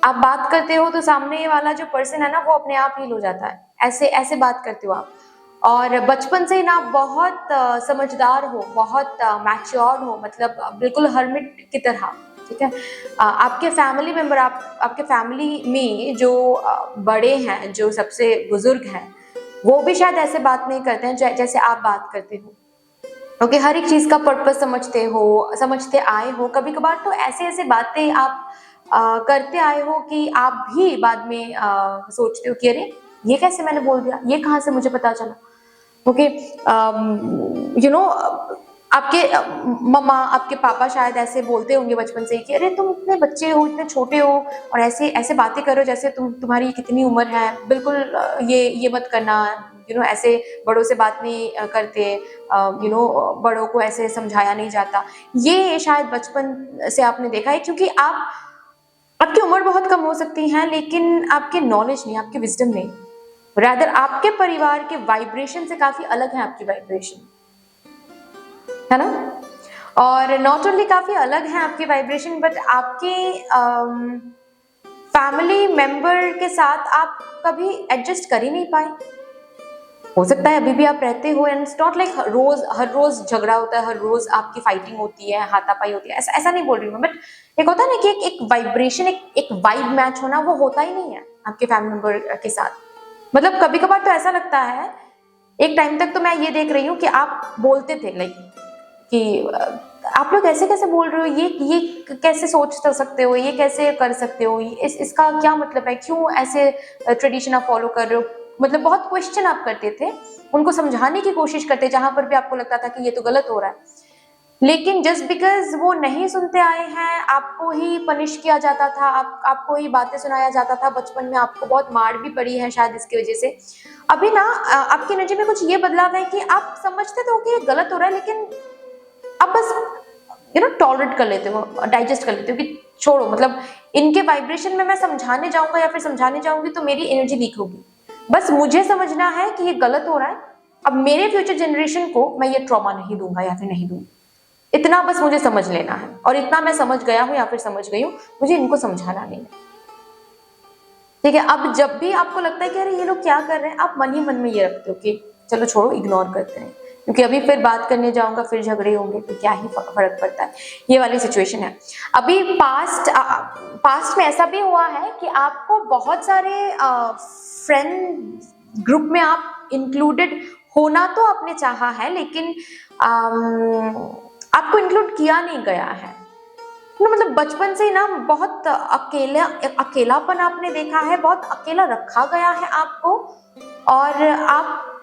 A: आप बात करते हो तो सामने वाला जो पर्सन है ना वो अपने आप हील हो जाता है, ऐसे ऐसे बात करते हो आप। और बचपन से ही ना बहुत समझदार हो, बहुत मैच्योर हो, मतलब बिल्कुल हर्मिट की तरह, ठीक है? आपके फैमिली मेंबर, आपके फैमिली में जो बड़े हैं, जो सबसे बुजुर्ग हैं, वो भी शायद ऐसे बात नहीं करते हैं जैसे आप बात करते हो। ओके, हर एक चीज का पर्पस समझते हो, समझते आए हो। कभी कभार तो ऐसे ऐसे बातें आप करते आए हो कि आप भी बाद में सोचते हो कि अरे ये कैसे मैंने बोल दिया, ये कहाँ से मुझे पता चला। ओके, यू नो, आपके मम्मा, आपके पापा शायद ऐसे बोलते होंगे बचपन से ही कि अरे तुम इतने बच्चे हो, इतने छोटे हो और ऐसे ऐसे बातें करो जैसे तुम्हारी कितनी उम्र है, बिल्कुल ये मत करना, ऐसे बड़ों से बात नहीं करते, बड़ों को ऐसे समझाया नहीं जाता। ये शायद बचपन से आपने देखा है, क्योंकि आपकी उम्र बहुत कम हो सकती है लेकिन आपके नॉलेज नहीं, आपके विजडम नहीं, रादर आपके परिवार के वाइब्रेशन से काफी अलग है आपकी वाइब्रेशन, है ना? और नॉट ओनली काफी अलग है आपकी वाइब्रेशन, बट आपके फैमिली मेंबर के साथ आप कभी एडजस्ट कर ही नहीं पाए। हो सकता है अभी भी आप रहते हो, एंड इट्स नॉट लाइक हर रोज झगड़ा होता है, हर रोज आपकी फाइटिंग होती है, हाथापाई होती है, ऐसा नहीं बोल रही हूँ, बट एक होता है ना कि एक वाइब्रेशन, एक वाइब मैच होना, वो होता ही नहीं है आपके फैमिली मेंबर के साथ। मतलब कभी कभार तो ऐसा लगता है, एक टाइम तक तो मैं ये देख रही हूँ कि आप बोलते थे लाइक कि आप लोग ऐसे कैसे बोल रहे हो, ये कैसे सोच सकते हो, ये कैसे कर सकते हो, इसका क्या मतलब है, क्यों ऐसे ट्रेडिशन आप फॉलो कर रहे हो। मतलब बहुत क्वेश्चन आप करते थे, उनको समझाने की कोशिश करते, जहां पर भी आपको लगता था कि ये तो गलत हो रहा है। लेकिन जस्ट बिकॉज वो नहीं सुनते आए हैं, आपको ही पनिश किया जाता था, आपको ही बातें सुनाया जाता था, बचपन में आपको बहुत मार भी पड़ी है शायद इसकी वजह से। अभी ना आपकी एनर्जी में कुछ ये बदलाव है कि आप समझते तो कि ये गलत हो रहा है, लेकिन आप बस टॉलरेट कर लेते हो, डाइजेस्ट कर लेते हो कि छोड़ो, मतलब इनके वाइब्रेशन में मैं समझाने जाऊंगा या फिर समझाने जाऊंगी तो मेरी एनर्जी लीक होगी। बस मुझे समझना है कि ये गलत हो रहा है, अब मेरे फ्यूचर जनरेशन को मैं ये ट्रॉमा नहीं दूंगा या फिर नहीं दूंगी, इतना बस मुझे समझ लेना है, और इतना मैं समझ गया हूं या फिर समझ गई हूं, मुझे इनको समझाना नहीं है, ठीक है? अब जब भी आपको लगता है कि अरे ये लोग क्या कर रहे हैं, आप मन ही मन में ये रखते हो कि चलो छोड़ो, इग्नोर करते हैं, क्योंकि अभी फिर बात करने जाऊंगा फिर झगड़े होंगे तो क्या ही फर्क पड़ता है, ये वाली सिचुएशन है। अभी पास्ट में ऐसा भी हुआ है कि आपको बहुत सारे फ्रेंड ग्रुप में आप इंक्लूडेड होना तो आपने चाहा है, लेकिन आपको इंक्लूड किया नहीं गया है। तो मतलब बचपन से ही ना बहुत अकेलापन आपने देखा है, बहुत अकेला रखा गया है आपको। और आप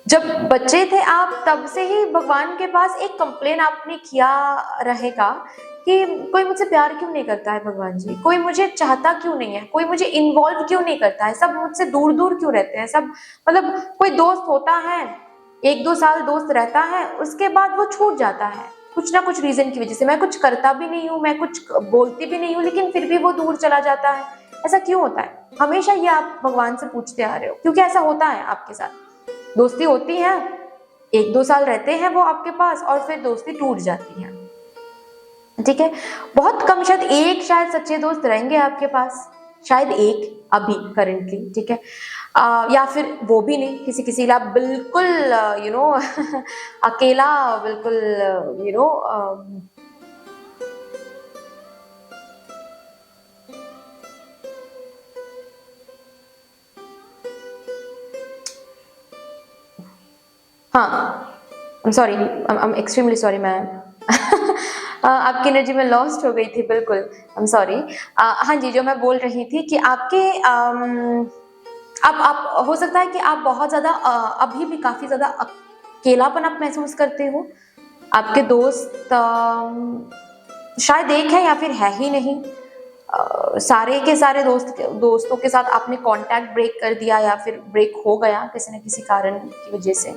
A: जब बच्चे थे आप तब से ही भगवान के पास एक कंप्लेन आपने किया रहेगा कि कोई मुझसे प्यार क्यों नहीं करता है भगवान जी, कोई मुझे चाहता क्यों नहीं है, कोई मुझे इन्वॉल्व क्यों नहीं करता है, सब मुझसे दूर दूर क्यों रहते हैं सब। मतलब कोई दोस्त होता है, 1-2 साल दोस्त रहता है, उसके बाद वो छूट जाता है कुछ ना कुछ रीजन की वजह से। मैं कुछ करता भी नहीं हूँ, मैं कुछ बोलती भी नहीं हूँ, लेकिन फिर भी वो दूर चला जाता है। ऐसा क्यों होता है? हमेशा ये आप भगवान से पूछते आ रहे हो, क्योंकि ऐसा होता है आपके साथ। दोस्ती होती है, 1-2 साल रहते हैं वो आपके पास और फिर दोस्ती टूट जाती है, ठीक है। बहुत कम, शायद एक शायद सच्चे दोस्त रहेंगे आपके पास, शायद एक अभी करेंटली, ठीक है। या फिर वो भी नहीं, किसी किसी आप बिल्कुल अकेला, बिल्कुल हाँ, I'm sorry, I'm extremely sorry ma'am. आपकी एनर्जी में लॉस्ट हो गई थी, बिल्कुल I'm sorry। हाँ जी, जो मैं बोल रही थी कि आपके आप हो सकता है कि आप बहुत ज़्यादा अभी भी काफ़ी ज़्यादा अकेलापन आप महसूस करते हो। आपके दोस्त शायद एक है या फिर है ही नहीं। सारे के सारे दोस्तों के साथ आपने कांटेक्ट ब्रेक कर दिया या फिर ब्रेक हो गया किसी न किसी कारण की वजह से।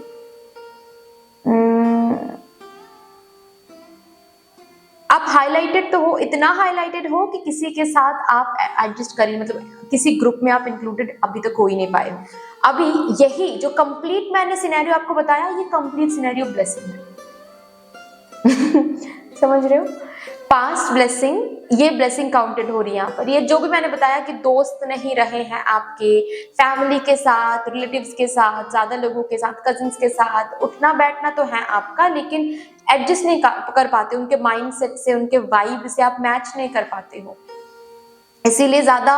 A: आप हाईलाइटेड तो हो, इतना हाईलाइटेड हो कि किसी के साथ आप एडजस्ट करिए, मतलब किसी ग्रुप में आप इंक्लूडेड अभी तक हो ही नहीं पाए हो। अभी यही जो कंप्लीट मैंने सिनेरियो आपको बताया, ये कंप्लीट सिनेरियो ब्लेसिंग है। समझ रहे हो? पास्ट ब्लेसिंग, ये ब्लेसिंग काउंटेड हो रही है यहाँ पर। ये जो भी मैंने बताया कि दोस्त नहीं रहे हैं आपके, फैमिली के साथ, रिलेटिव्स के साथ, ज्यादा लोगों के साथ, कजिन्स के साथ उठना बैठना तो है आपका, लेकिन एडजस्ट नहीं कर पाते उनके माइंडसेट से, उनके वाइब से आप मैच नहीं कर पाते हो, इसीलिए ज्यादा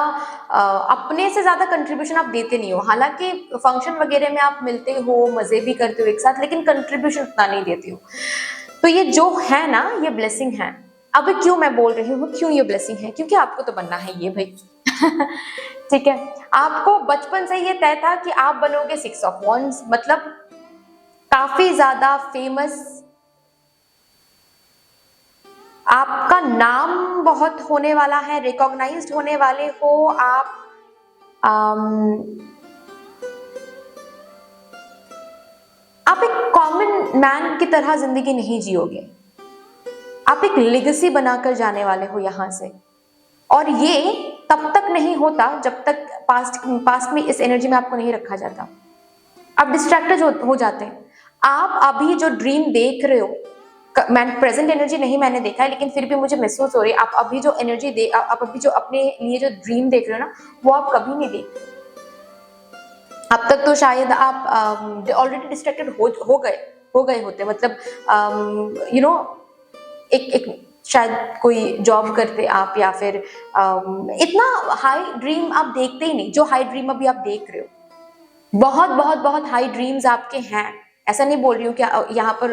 A: अपने से ज्यादा कंट्रीब्यूशन आप देते नहीं हो। हालांकि फंक्शन वगैरह में आप मिलते हो, मजे भी करते हो एक साथ, लेकिन कंट्रीब्यूशन उतना नहीं देते हो। तो ये जो है ना, ये ब्लेसिंग है। अब क्यों मैं बोल रही हूँ क्यों ये ब्लेसिंग है, क्योंकि आपको तो बनना है ये भाई। ठीक है, आपको बचपन से ये तय था कि आप बनोगे 6 ऑफ वॉन्ड्स, मतलब काफी ज्यादा फेमस, आपका नाम बहुत होने वाला है, रिकॉग्नाइज्ड होने वाले हो आप। आप एक कॉमन मैन की तरह जिंदगी नहीं जियोगे, आप एक लेगेसी बनाकर जाने वाले हो यहां से। और ये तब तक नहीं होता जब तक पास्ट में इस एनर्जी में आपको नहीं रखा जाता। आप डिस्ट्रैक्टेड हो जाते हैं। आप अभी जो ड्रीम देख रहे हो, मैं प्रेजेंट एनर्जी नहीं मैंने देखा है, लेकिन फिर भी मुझे महसूस हो रही है, आप अभी जो एनर्जी आप अभी जो अपने लिए जो ड्रीम देख रहे हो ना, वो आप कभी नहीं देखते। अब तक तो शायद आप ऑलरेडी डिस्ट्रैक्टेड हो गए होते, मतलब एक शायद कोई जॉब करते आप, या फिर इतना हाई ड्रीम आप देखते ही नहीं जो हाई ड्रीम अभी आप देख रहे हो। बहुत बहुत बहुत हाई ड्रीम्स आपके हैं, ऐसा नहीं बोल रही हूँ कि यहाँ पर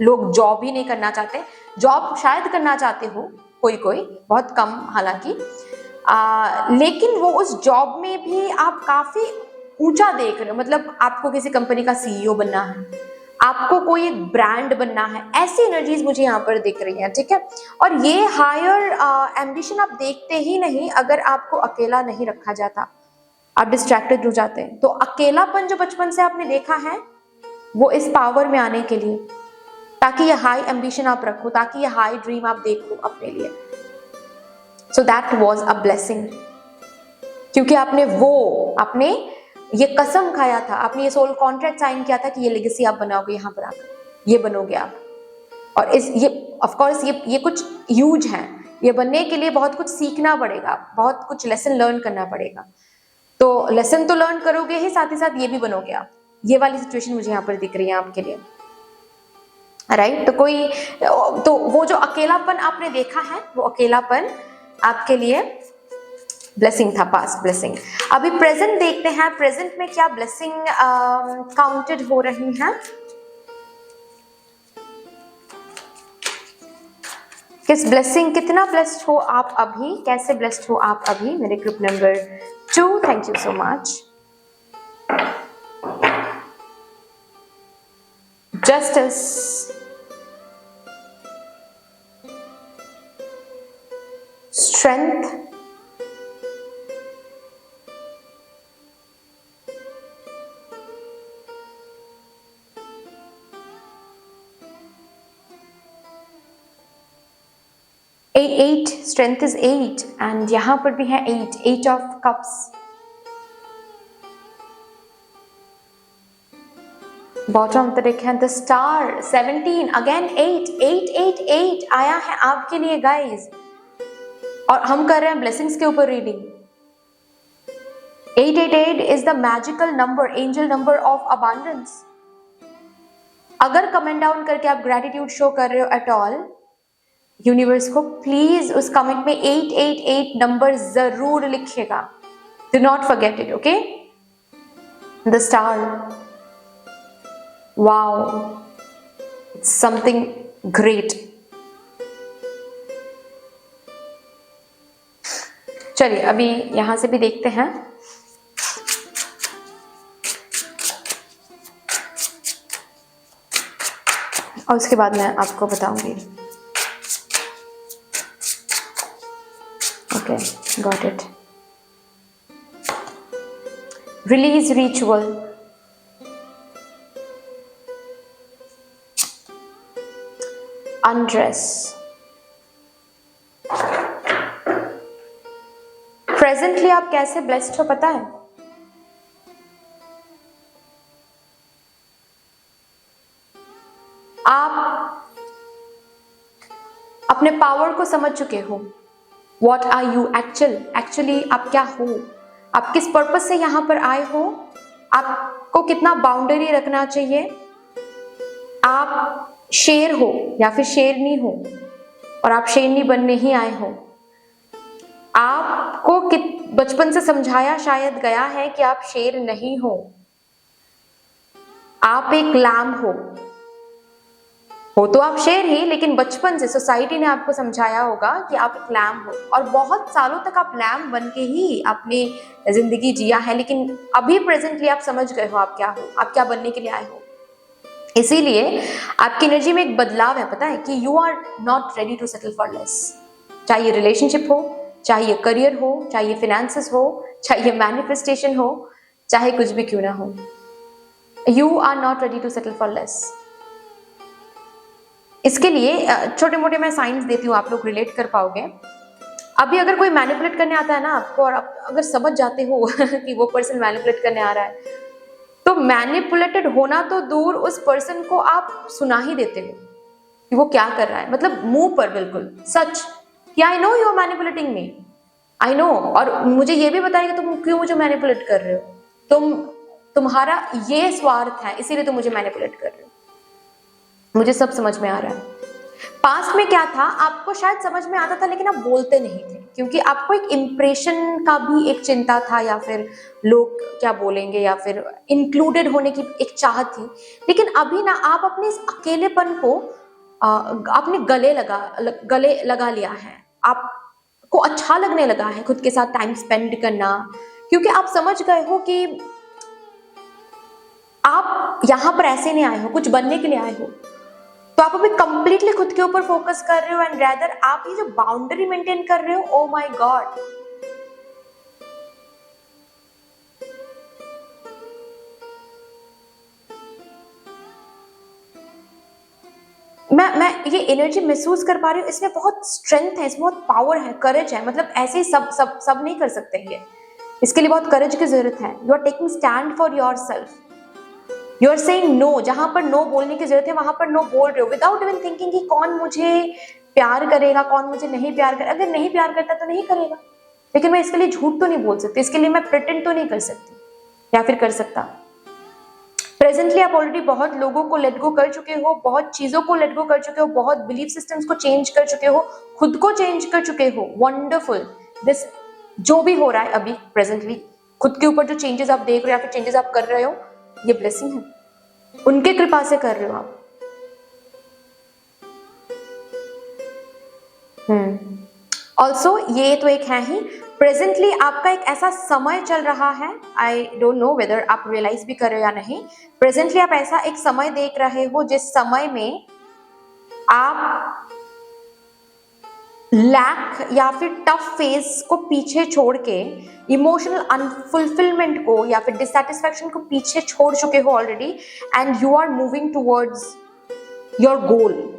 A: लोग जॉब ही नहीं करना चाहते, जॉब शायद करना चाहते हो कोई बहुत कम हालांकि, लेकिन वो उस जॉब में भी आप काफी ऊंचा देख रहे हो। मतलब आपको किसी कंपनी का सीईओ बनना है, आपको कोई एक ब्रांड बनना है, ऐसी एनर्जीज मुझे यहाँ पर दिख रही है, ठीक है। और ये हायर एम्बिशन आप देखते ही नहीं अगर आपको अकेला नहीं रखा जाता, आप डिस्ट्रैक्टेड हो जाते हैं। तो अकेलापन जो बचपन से आपने देखा है, वो इस पावर में आने के लिए, ताकि ये हाई एम्बिशन आप रखो, ताकि ये हाई ड्रीम आप देखो अपने लिए। So that was a blessing, क्योंकि आपने ये कसम खाया था, आपने ये सोल कॉन्ट्रैक्ट साइन किया था कि ये लेगेसी आप बनाओगे यहाँ पर आकर, ये बनोगे आप। और ये ऑफ कोर्स ये कुछ ह्यूज है, ये बनने के लिए बहुत कुछ सीखना पड़ेगा, बहुत कुछ लेसन लर्न करना पड़ेगा। तो लेसन तो लर्न करोगे ही साथ ये भी बनोगे आप। ये वाली सिचुएशन मुझे यहाँ पर दिख रही है आपके लिए, राइट। तो कोई तो वो जो अकेलापन आपने देखा है, वो अकेलापन आपके लिए ब्लेसिंग था, पास्ट ब्लेसिंग। अभी प्रेजेंट देखते हैं, प्रेजेंट में क्या ब्लेसिंग काउंटेड हो रही है। किस ब्लेसिंग, कितना ब्लेस्ड हो आप अभी, कैसे ब्लेस्ड हो आप अभी, मेरे group number 2, thank you so much. Justice, strength, eight, strength is 8 and यहां पर भी है 8 ऑफ कप्स। बॉटम तरफ है द स्टार, 17, अगेन 8 आया है आपके लिए गाइस। और हम कर रहे हैं ब्लेसिंग्स के ऊपर reading. 888 is the magical number, angel number of abundance. अगर कमेंट डाउन करके आप ग्रेटिट्यूड शो कर रहे हो एट ऑल, यूनिवर्स को प्लीज उस कमेंट में 888 नंबर जरूर लिखिएगा, do not forget it, okay. The star, wow, it's something great. चलिए अभी यहां से भी देखते हैं। और उसके बाद मैं आपको बताऊंगी। Okay, got it. Release ritual, undress. Presently आप कैसे ब्लेस्ड हो पता है? आप अपने पावर को समझ चुके हो। What are you एक्चुअली आप क्या हो, आप किस पर्पस से यहाँ पर आए हो, आपको कितना बाउंड्री रखना चाहिए, आप शेर हो या फिर शेरनी हो, और आप शेरनी बनने ही आए हो। आपको बचपन से समझाया शायद गया है कि आप शेर नहीं हो, आप एक लैम हो तो आप शेर ही, लेकिन बचपन से सोसाइटी ने आपको समझाया होगा कि आप एक लैम हो, और बहुत सालों तक आप लैम बन के ही अपनी जिंदगी जिया है। लेकिन अभी प्रेजेंटली आप समझ गए हो आप क्या हो, आप क्या बनने के लिए आए हो। इसीलिए आपकी एनर्जी में एक बदलाव है, पता है कि you are not ready to settle for less. चाहे रिलेशनशिप हो, चाहे करियर हो, चाहे फिनेंसेस हो, चाहे मैनिफेस्टेशन हो, चाहे कुछ भी क्यों ना हो, you are not ready to settle for less. इसके लिए छोटे मोटे मैं साइंस देती हूँ, आप लोग रिलेट कर पाओगे। अभी अगर कोई मैनिपुलेट करने आता है ना आपको, और आप अगर समझ जाते हो कि वो पर्सन मैनिपुलेट करने आ रहा है, तो मैनिपुलेटेड होना तो दूर, उस पर्सन को आप सुना ही देते हो कि वो क्या कर रहा है, मतलब मुंह पर बिल्कुल सच कि I know you are manipulating me, I know, और मुझे ये भी बताएगा तुम क्यों मुझे मैनिपुलेट कर रहे हो, तुम्हारा ये स्वार्थ है, इसीलिए तुम मुझे मैनिपुलेट कर रहे हो। मुझे सब समझ में आ रहा है। पास्ट में क्या था, आपको शायद समझ में आता था लेकिन आप बोलते नहीं थे, क्योंकि आपको एक इम्प्रेशन का भी एक चिंता था, या फिर लोग क्या बोलेंगे, या फिर इंक्लूडेड होने की एक चाहत थी। लेकिन अभी ना आप अपने इस अकेलेपन को अपने गले लगा लिया है। आपको अच्छा लगने लगा है खुद के साथ टाइम स्पेंड करना, क्योंकि आप समझ गए हो कि आप यहाँ पर ऐसे नहीं आए हो, कुछ बनने के लिए आए हो। तो आप अभी कंप्लीटली खुद के ऊपर फोकस कर रहे हो, एंड रैदर आप ये जो बाउंड्री मेंटेन कर रहे हो, ओ माय गॉड, मैं ये एनर्जी महसूस कर पा रही हूँ। इसमें बहुत स्ट्रेंथ है, इसमें बहुत पावर है, करेज है। मतलब ऐसे ही सब नहीं कर सकते ये, इसके लिए बहुत करेज की जरूरत है। You are taking stand for yourself, you are saying no. जहां पर नो बोलने की जरूरत है वहां पर नो बोल रहे हो, विदाउट इवन थिंकिंग कि कौन मुझे प्यार करेगा, कौन मुझे नहीं प्यार करेगा। अगर नहीं प्यार करता तो नहीं करेगा, लेकिन मैं इसके लिए झूठ तो नहीं बोल सकती, इसके लिए मैं प्रिटेंड तो नहीं कर सकती, या फिर कर सकता। प्रेजेंटली आप ऑलरेडी बहुत लोगों को लेट गो कर चुके हो, बहुत चीजों को लेट गो कर चुके हो, बहुत बिलीफ सिस्टम्स को चेंज कर चुके हो, खुद को चेंज कर चुके हो। वंडरफुल। दिस जो भी हो रहा है अभी प्रेजेंटली, खुद के ऊपर जो चेंजेस आप देख रहे हो या फिर चेंजेस आप कर रहे हो, ये ब्लेसिंग है, उनके कृपा से कर रहे हो आप। ऑल्सो ये तो एक है ही, प्रेजेंटली आपका एक ऐसा समय चल रहा है, आई डोंट नो वेदर आप रियलाइज भी कर रहे हो या नहीं, प्रेजेंटली आप ऐसा एक समय देख रहे हो जिस समय में आप लैक या फिर टफ फेज को पीछे छोड़ के इमोशनल अनफुलफिलमेंट को या फिर डिससैटिस्फैक्शन को पीछे छोड़ चुके हो already, and you are moving towards your goal.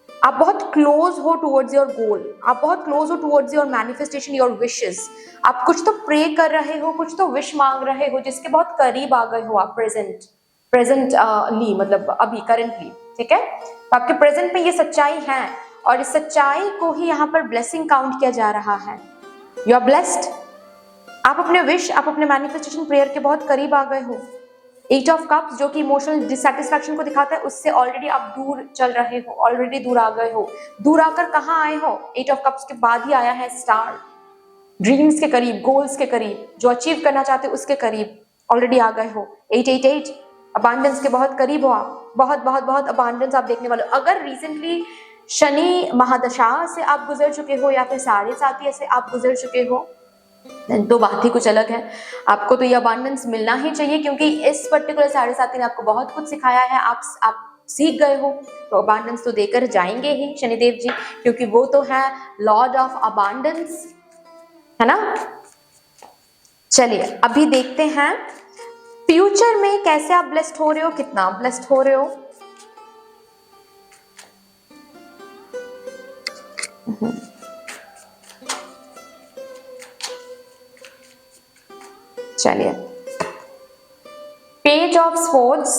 A: आप बहुत क्लोज हो टुवर्ड्स योर गोल, आप बहुत क्लोज हो towards your manifestation, your wishes. आप कुछ तो प्रे कर रहे हो, कुछ तो विश मांग रहे हो जिसके बहुत करीब आ गए हो आप प्रेजेंटली मतलब अभी करंटली, ठीक है। तो आपके प्रेजेंट में ये सच्चाई है और इस सच्चाई को ही यहाँ पर ब्लेसिंग काउंट किया जा रहा है। You are blessed. आप अपने विश, आप अपने मैनिफेस्टेशन प्रेयर के बहुत करीब आ गए हो। 8 ऑफ कप्स जो कि इमोशनल डिससैटिस्फैक्शन को दिखाता है, उससे ऑलरेडी आप दूर चल रहे हो, ऑलरेडी दूर आ गए हो। दूर आकर कहाँ आए हो? 8 ऑफ कप्स के बाद ही आया है स्टार। ड्रीम्स के करीब, गोल्स के करीब, जो अचीव करना चाहते हो उसके करीब ऑलरेडी आ गए हो। 888 अबांडेंस के बहुत करीब हो आप, बहुत बहुत बहुत अबांडेंस आप देखने वाले हो। अगर रिसेंटली शनि महादशा से आप गुजर चुके हो या फिर 7.5 से आप गुजर चुके हो, तो बात ही कुछ अलग है। आपको तो ये अबांडेंस मिलना ही चाहिए, क्योंकि इस पर्टिकुलर 7.5 ने आपको बहुत कुछ सिखाया है, आप सीख गए हो, तो अबांडेंस तो देकर जाएंगे ही शनिदेव जी, क्योंकि वो तो है लॉर्ड ऑफ अबांडेंस, है ना। चलिए अभी देखते हैं फ्यूचर में कैसे आप ब्लेस्ड हो रहे हो, कितना ब्लेस्ड हो रहे हो। चलिए, page of swords,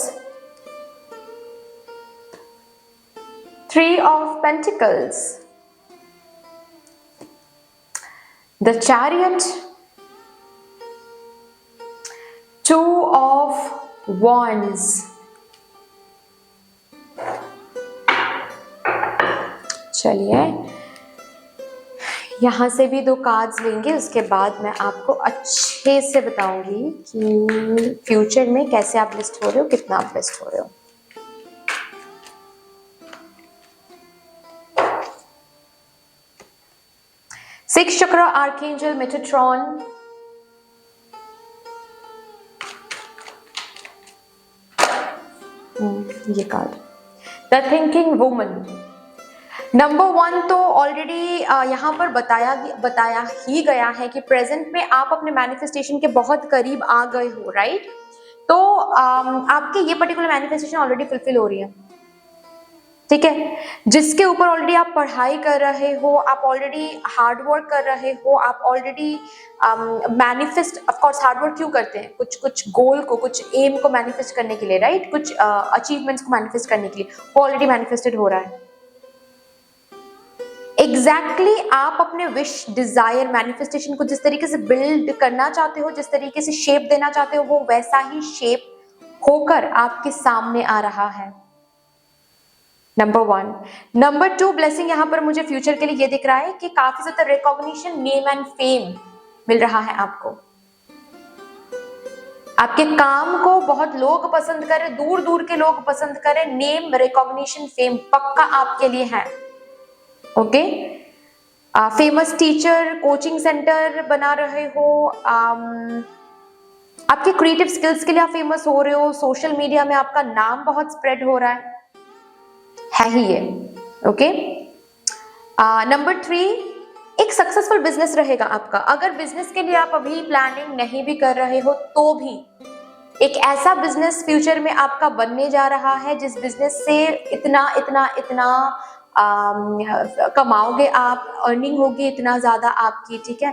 A: 3 of pentacles, the chariot, 2 of wands. चलिए यहाँ से भी 2 कार्ड्स लेंगे, उसके बाद मैं आपको अच्छे से बताऊंगी कि फ्यूचर में कैसे आप ब्लेस्ड हो रहे हो, कितना आप ब्लेस्ड हो रहे हो। सिक्स चक्र आर्कएंजल मेटाट्रॉन, ये card the thinking woman. Number 1 तो ऑलरेडी यहाँ पर बताया ही गया है कि प्रेजेंट में आप अपने मैनिफेस्टेशन के बहुत करीब आ गए हो, राइट। तो आपके ये पर्टिकुलर मैनिफेस्टेशन ऑलरेडी फुलफिल हो रही है, ठीक है। जिसके ऊपर ऑलरेडी आप पढ़ाई कर रहे हो, आप ऑलरेडी हार्ड वर्क कर रहे हो, आप already manifest, of course hard work क्यों करते हैं, कुछ गोल को, कुछ एम को मैनिफेस्ट करने के लिए, राइट, कुछ अचीवमेंट्स को मैनिफेस्ट करने के लिए, वो ऑलरेडी मैनिफेस्टेड हो रहा है। एग्जैक्टली आप अपने विश, डिजायर, मैनिफेस्टेशन को जिस तरीके से बिल्ड करना चाहते हो, जिस तरीके से शेप देना चाहते हो, वो वैसा ही शेप होकर आपके सामने आ रहा है। नंबर 1। नंबर 2 ब्लेसिंग यहाँ पर मुझे फ्यूचर के लिए ये दिख रहा है कि काफी ज्यादा रिकॉग्निशन, नेम एंड फेम मिल रहा है आपको। आपके काम को बहुत लोग पसंद करें, दूर दूर के लोग पसंद करें, नेम, रिकॉग्निशन, फेम पक्का आपके लिए है। Okay, famous teacher, coaching centre बना रहे हो, आपके क्रिएटिव स्किल्स के लिए आप फेमस हो रहे हो, सोशल मीडिया में आपका नाम बहुत स्प्रेड हो रहा है ही ये। ओके, नंबर 3, एक सक्सेसफुल बिजनेस रहेगा आपका। अगर बिजनेस के लिए आप अभी प्लानिंग नहीं भी कर रहे हो तो भी एक ऐसा बिजनेस फ्यूचर में आपका बनने जा रहा है जिस बिजनेस से इतना इतना इतना कमाओगे आप, अर्निंग होगी इतना ज्यादा आपकी, ठीक है,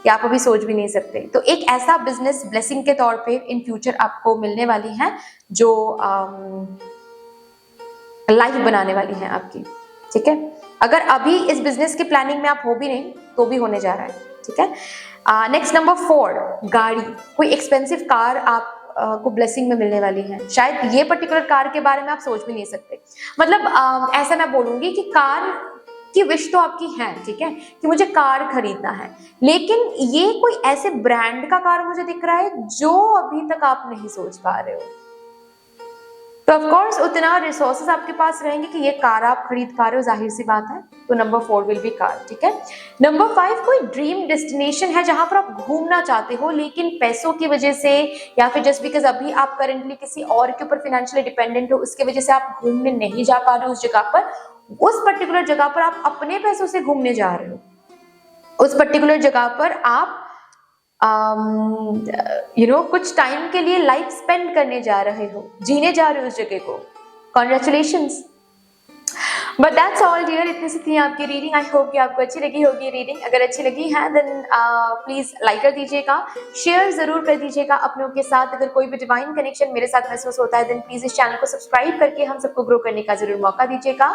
A: कि आप अभी सोच भी नहीं सकते। तो एक ऐसा बिजनेस ब्लेसिंग के तौर पे इन फ्यूचर आपको मिलने वाली है जो लाइफ बनाने वाली है आपकी, ठीक है। अगर अभी इस बिजनेस की प्लानिंग में आप हो भी नहीं तो भी होने जा रहा है, ठीक है। नेक्स्ट नंबर 4, गाड़ी, कोई एक्सपेंसिव कार आप को ब्लेसिंग में मिलने वाली है। शायद ये पर्टिकुलर कार के बारे में आप सोच भी नहीं सकते। मतलब ऐसा मैं बोलूंगी कि कार की विश तो आपकी है, ठीक है, कि मुझे कार खरीदना है, लेकिन ये कोई ऐसे ब्रांड का कार मुझे दिख रहा है जो अभी तक आप नहीं सोच पा रहे हो। तो ऑफ कोर्स उतना रिसोर्सेज आपके पास रहेंगे कि ये कार आप खरीद पा रहे हो, जाहिर सी बात है। तो नंबर 4 विल बी कार, ठीक है। नंबर 5 कोई ड्रीम डेस्टिनेशन है जहां पर आप घूमना चाहते हो, लेकिन पैसों की वजह से या फिर जस्ट बिकॉज अभी आप करेंटली किसी और के ऊपर फाइनेंशियली डिपेंडेंट हो, उसकी वजह से आप घूमने नहीं जा पा रहे हो उस जगह पर। उस पर्टिकुलर जगह पर आप अपने पैसों से घूमने जा रहे हो, उस पर्टिकुलर जगह पर आप कुछ टाइम के लिए लाइफ स्पेंड करने जा रहे हो, जीने जा रहे हो उस जगह को। Congratulations. But that's all dear, इतनी सी थी आपकी रीडिंग। आई होप कि आपको अच्छी लगी होगी रीडिंग। अगर अच्छी लगी है देन प्लीज लाइक कर दीजिएगा, शेयर जरूर कर दीजिएगा अपनों के साथ। अगर कोई भी डिवाइन कनेक्शन मेरे साथ महसूस होता है देन प्लीज इस चैनल को सब्सक्राइब करके हम सबको ग्रो करने का जरूर मौका दीजिएगा।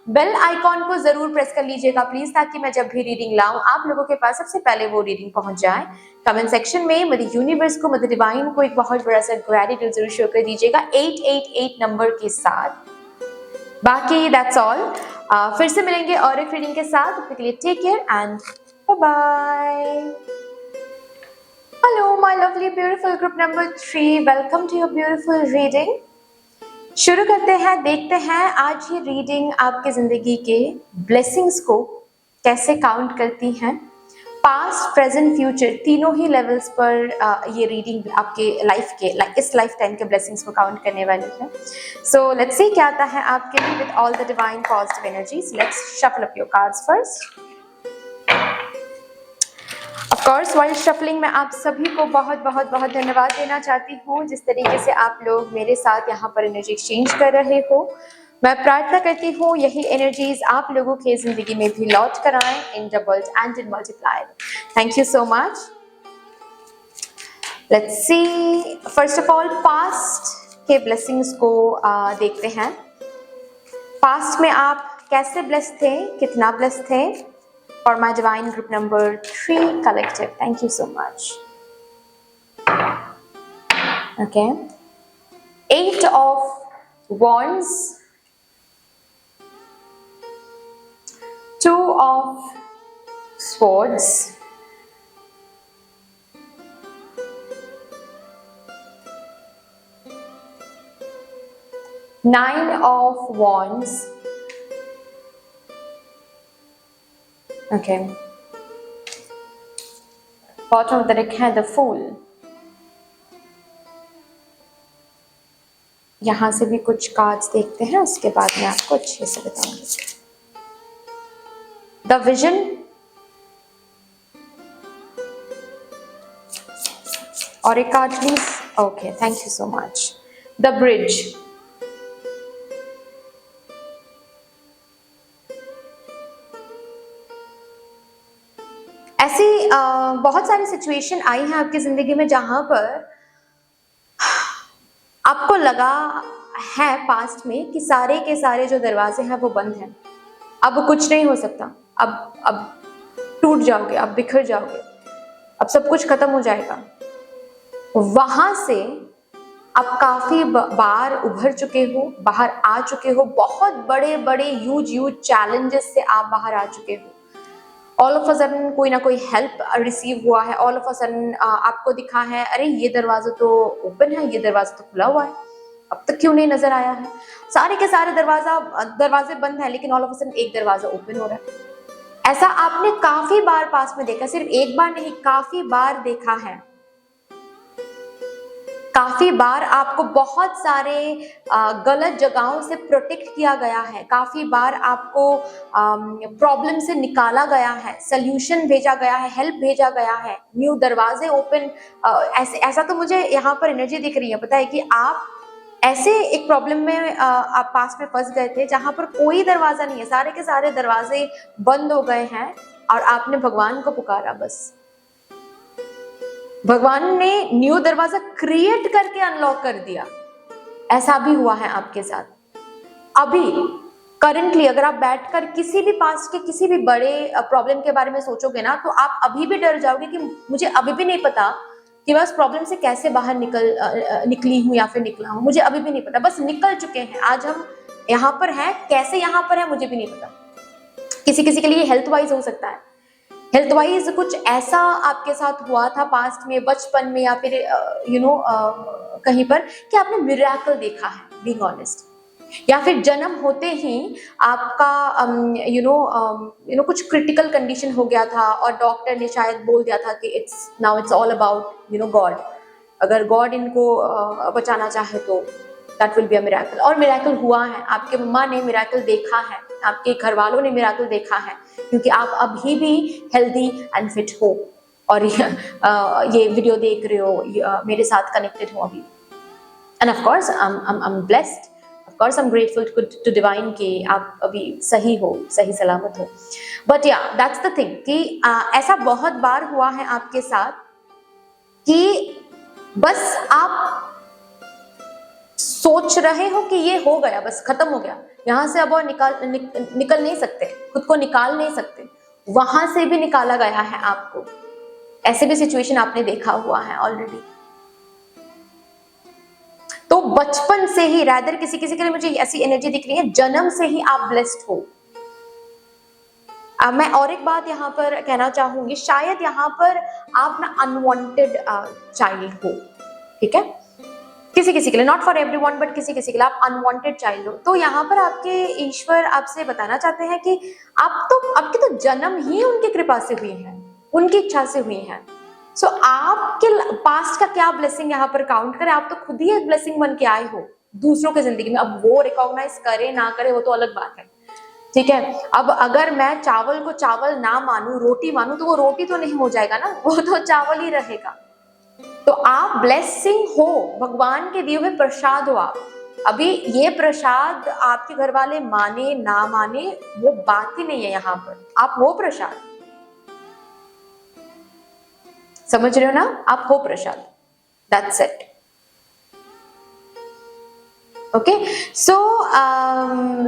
A: बेल आइकॉन को जरूर प्रेस कर लीजिएगा प्लीज, ताकि मैं जब भी रीडिंग लाऊं आप लोगों के पास सबसे पहले वो रीडिंग पहुंच जाए। कमेंट सेक्शन में मदर यूनिवर्स को, मदर डिवाइन को एक बहुत बड़ा सा ग्रेटिट्यूड जरूर शो कर दीजिएगा 888 नंबर के साथ। बाकी दैट्स ऑल। फिर से मिलेंगे और एक रीडिंग के साथ। तब तक के लिए take care and bye bye. Hello my lovely beautiful group number 3, welcome to your beautiful reading. शुरू करते हैं, देखते हैं आज ये रीडिंग आपके जिंदगी के ब्लेसिंग्स को कैसे काउंट करती हैं। पास्ट, प्रेजेंट, फ्यूचर तीनों ही लेवल्स पर ये रीडिंग आपके लाइफ के इस लाइफ टाइम के ब्लेसिंग्स को काउंट करने वाली है। सो लेट्स सी क्या आता है आपके लिए with all the divine positive energies. Let's shuffle up your cards first. Of course while shuffling में आप सभी को बहुत बहुत बहुत धन्यवाद देना चाहती हूँ, जिस तरीके से आप लोग मेरे साथ यहाँ पर एनर्जी एक्सचेंज कर रहे हो। मैं प्रार्थना करती हूँ यही एनर्जीज आप लोगों की जिंदगी में भी लौट कर आए in doubled and in multiplied. Thank you so much. Let's see first of all past के ब्लेसिंग्स को देखते हैं। पास्ट में आप कैसे ब्लेस्ड थे, कितना ब्लेस्ड थे। For my divine group number 3 collective, thank you so much. Okay, 8 of wands, 2 of swords, 9 of wands, okay, bottom of the deck है the fool। यहाँ से भी कुछ कार्ड्स देखते हैं, उसके बाद मैं आपको अच्छे से बताऊंगी। The vision, और एक card please. Okay, thank you so much. The bridge, ऐसी बहुत सारी सिचुएशन आई हैं आपकी जिंदगी में जहां पर आपको लगा है पास्ट में कि सारे के सारे जो दरवाजे हैं वो बंद हैं, अब कुछ नहीं हो सकता, अब टूट जाओगे, अब बिखर जाओगे, अब सब कुछ खत्म हो जाएगा। वहां से आप काफी बार उभर चुके हो, बाहर आ चुके हो, बहुत बड़े बड़े ह्यूज चैलेंजेस से आप बाहर आ चुके हो। ऑल ऑफ अ सडन कोई ना कोई हेल्प रिसीव हुआ है, ऑल ऑफ अ सडन आपको दिखा है अरे ये दरवाजा तो ओपन है, ये दरवाजा तो खुला हुआ है, अब तक क्यों नहीं नजर आया है। सारे के सारे दरवाजे बंद हैं, लेकिन ऑल ऑफ अ सडन एक दरवाजा ओपन हो रहा है। ऐसा आपने काफी बार पास में देखा, सिर्फ एक बार नहीं काफी बार देखा है। काफी बार आपको बहुत सारे गलत जगहों से प्रोटेक्ट किया गया है, काफी बार आपको प्रॉब्लम से निकाला गया है, सोल्यूशन भेजा गया है, हेल्प भेजा गया है, न्यू दरवाजे ओपन। ऐसा तो मुझे यहाँ पर एनर्जी दिख रही है, पता है कि आप ऐसे एक प्रॉब्लम में आप पास में फंस गए थे जहां पर कोई दरवाजा नहीं है, सारे के सारे दरवाजे बंद हो गए हैं और आपने भगवान को पुकारा, बस भगवान ने न्यू दरवाजा क्रिएट करके अनलॉक कर दिया। ऐसा भी हुआ है आपके साथ। अभी करंटली अगर आप बैठकर किसी भी पास्ट के किसी भी बड़े प्रॉब्लम के बारे में सोचोगे ना, तो आप अभी भी डर जाओगे कि मुझे अभी भी नहीं पता कि बस प्रॉब्लम से कैसे बाहर निकली हूँ या फिर निकला हूँ, मुझे अभी भी नहीं पता, बस निकल चुके हैं, आज हम यहाँ पर हैं, कैसे यहाँ पर है मुझे भी नहीं पता। किसी किसी के लिए हेल्थ वाइज हो सकता है, हेल्थ वाइज कुछ ऐसा आपके साथ हुआ था पास्ट में, बचपन में, या फिर कहीं पर कि आपने मिरेकल देखा है, बीइंग ऑनेस्ट, या फिर जन्म होते ही आपका कुछ क्रिटिकल कंडीशन हो गया था और डॉक्टर ने शायद बोल दिया था कि इट्स ऑल अबाउट गॉड, अगर गॉड इनको बचाना चाहे तो that will be a miracle. और मिरेकल हुआ है, आपके मम्मा ने मिरेकल देखा है, आपके घर वालों ने मिरेकल देखा है, क्योंकि आप अभी भी हेल्दी एंड फिट हो और ये वीडियो देख रहे हो, मेरे साथ कनेक्टेड हो अभी। And of course I am blessed, of course I am grateful to divine कि आप अभी सही हो, सही सलामत हो। बट या दैट्स द थिंग कि ऐसा बहुत बार हुआ है आपके साथ कि बस आप सोच रहे हो कि ये हो गया, बस खत्म हो गया, यहां से अब और निकल नहीं सकते, खुद को निकाल नहीं सकते, वहां से भी निकाला गया है आपको। ऐसे भी सिचुएशन आपने देखा हुआ है ऑलरेडी। तो बचपन से ही, रादर किसी किसी के लिए मुझे ऐसी एनर्जी दिख रही है, जन्म से ही आप ब्लेस्ड हो। मैं और एक बात यहाँ पर कहना चाहूंगी, शायद यहाँ पर आप ना अनवांटेड चाइल्ड हो, ठीक है, किसी किसी के लिए, नॉट फॉर एवरीवन बट किसी किसी के लिए आप अनवांटेड चाइल्ड हो। तो यहाँ पर आपके ईश्वर आपसे बताना चाहते हैं कि आपके तो जन्म ही उनकी कृपा से हुई है, उनकी इच्छा से हुई है। सो आपके पास्ट का क्या ब्लेसिंग यहाँ पर काउंट करें, आप तो खुद ही एक ब्लेसिंग बन के आए हो दूसरों की जिंदगी में। अब वो रिकॉग्नाइज करे ना करे वो तो अलग बात है, ठीक है। अब अगर मैं चावल को चावल ना मानूं, रोटी मानूं, तो वो रोटी तो नहीं हो जाएगा ना, वो तो चावल ही रहेगा। तो आप ब्लेसिंग हो, भगवान के दिए हुए प्रसाद हो आप। अभी ये प्रसाद आपके घर वाले माने ना माने वो बात ही नहीं है, यहाँ पर आप हो प्रसाद, समझ रहे हो ना, आप हो prasad, that's it. Okay, so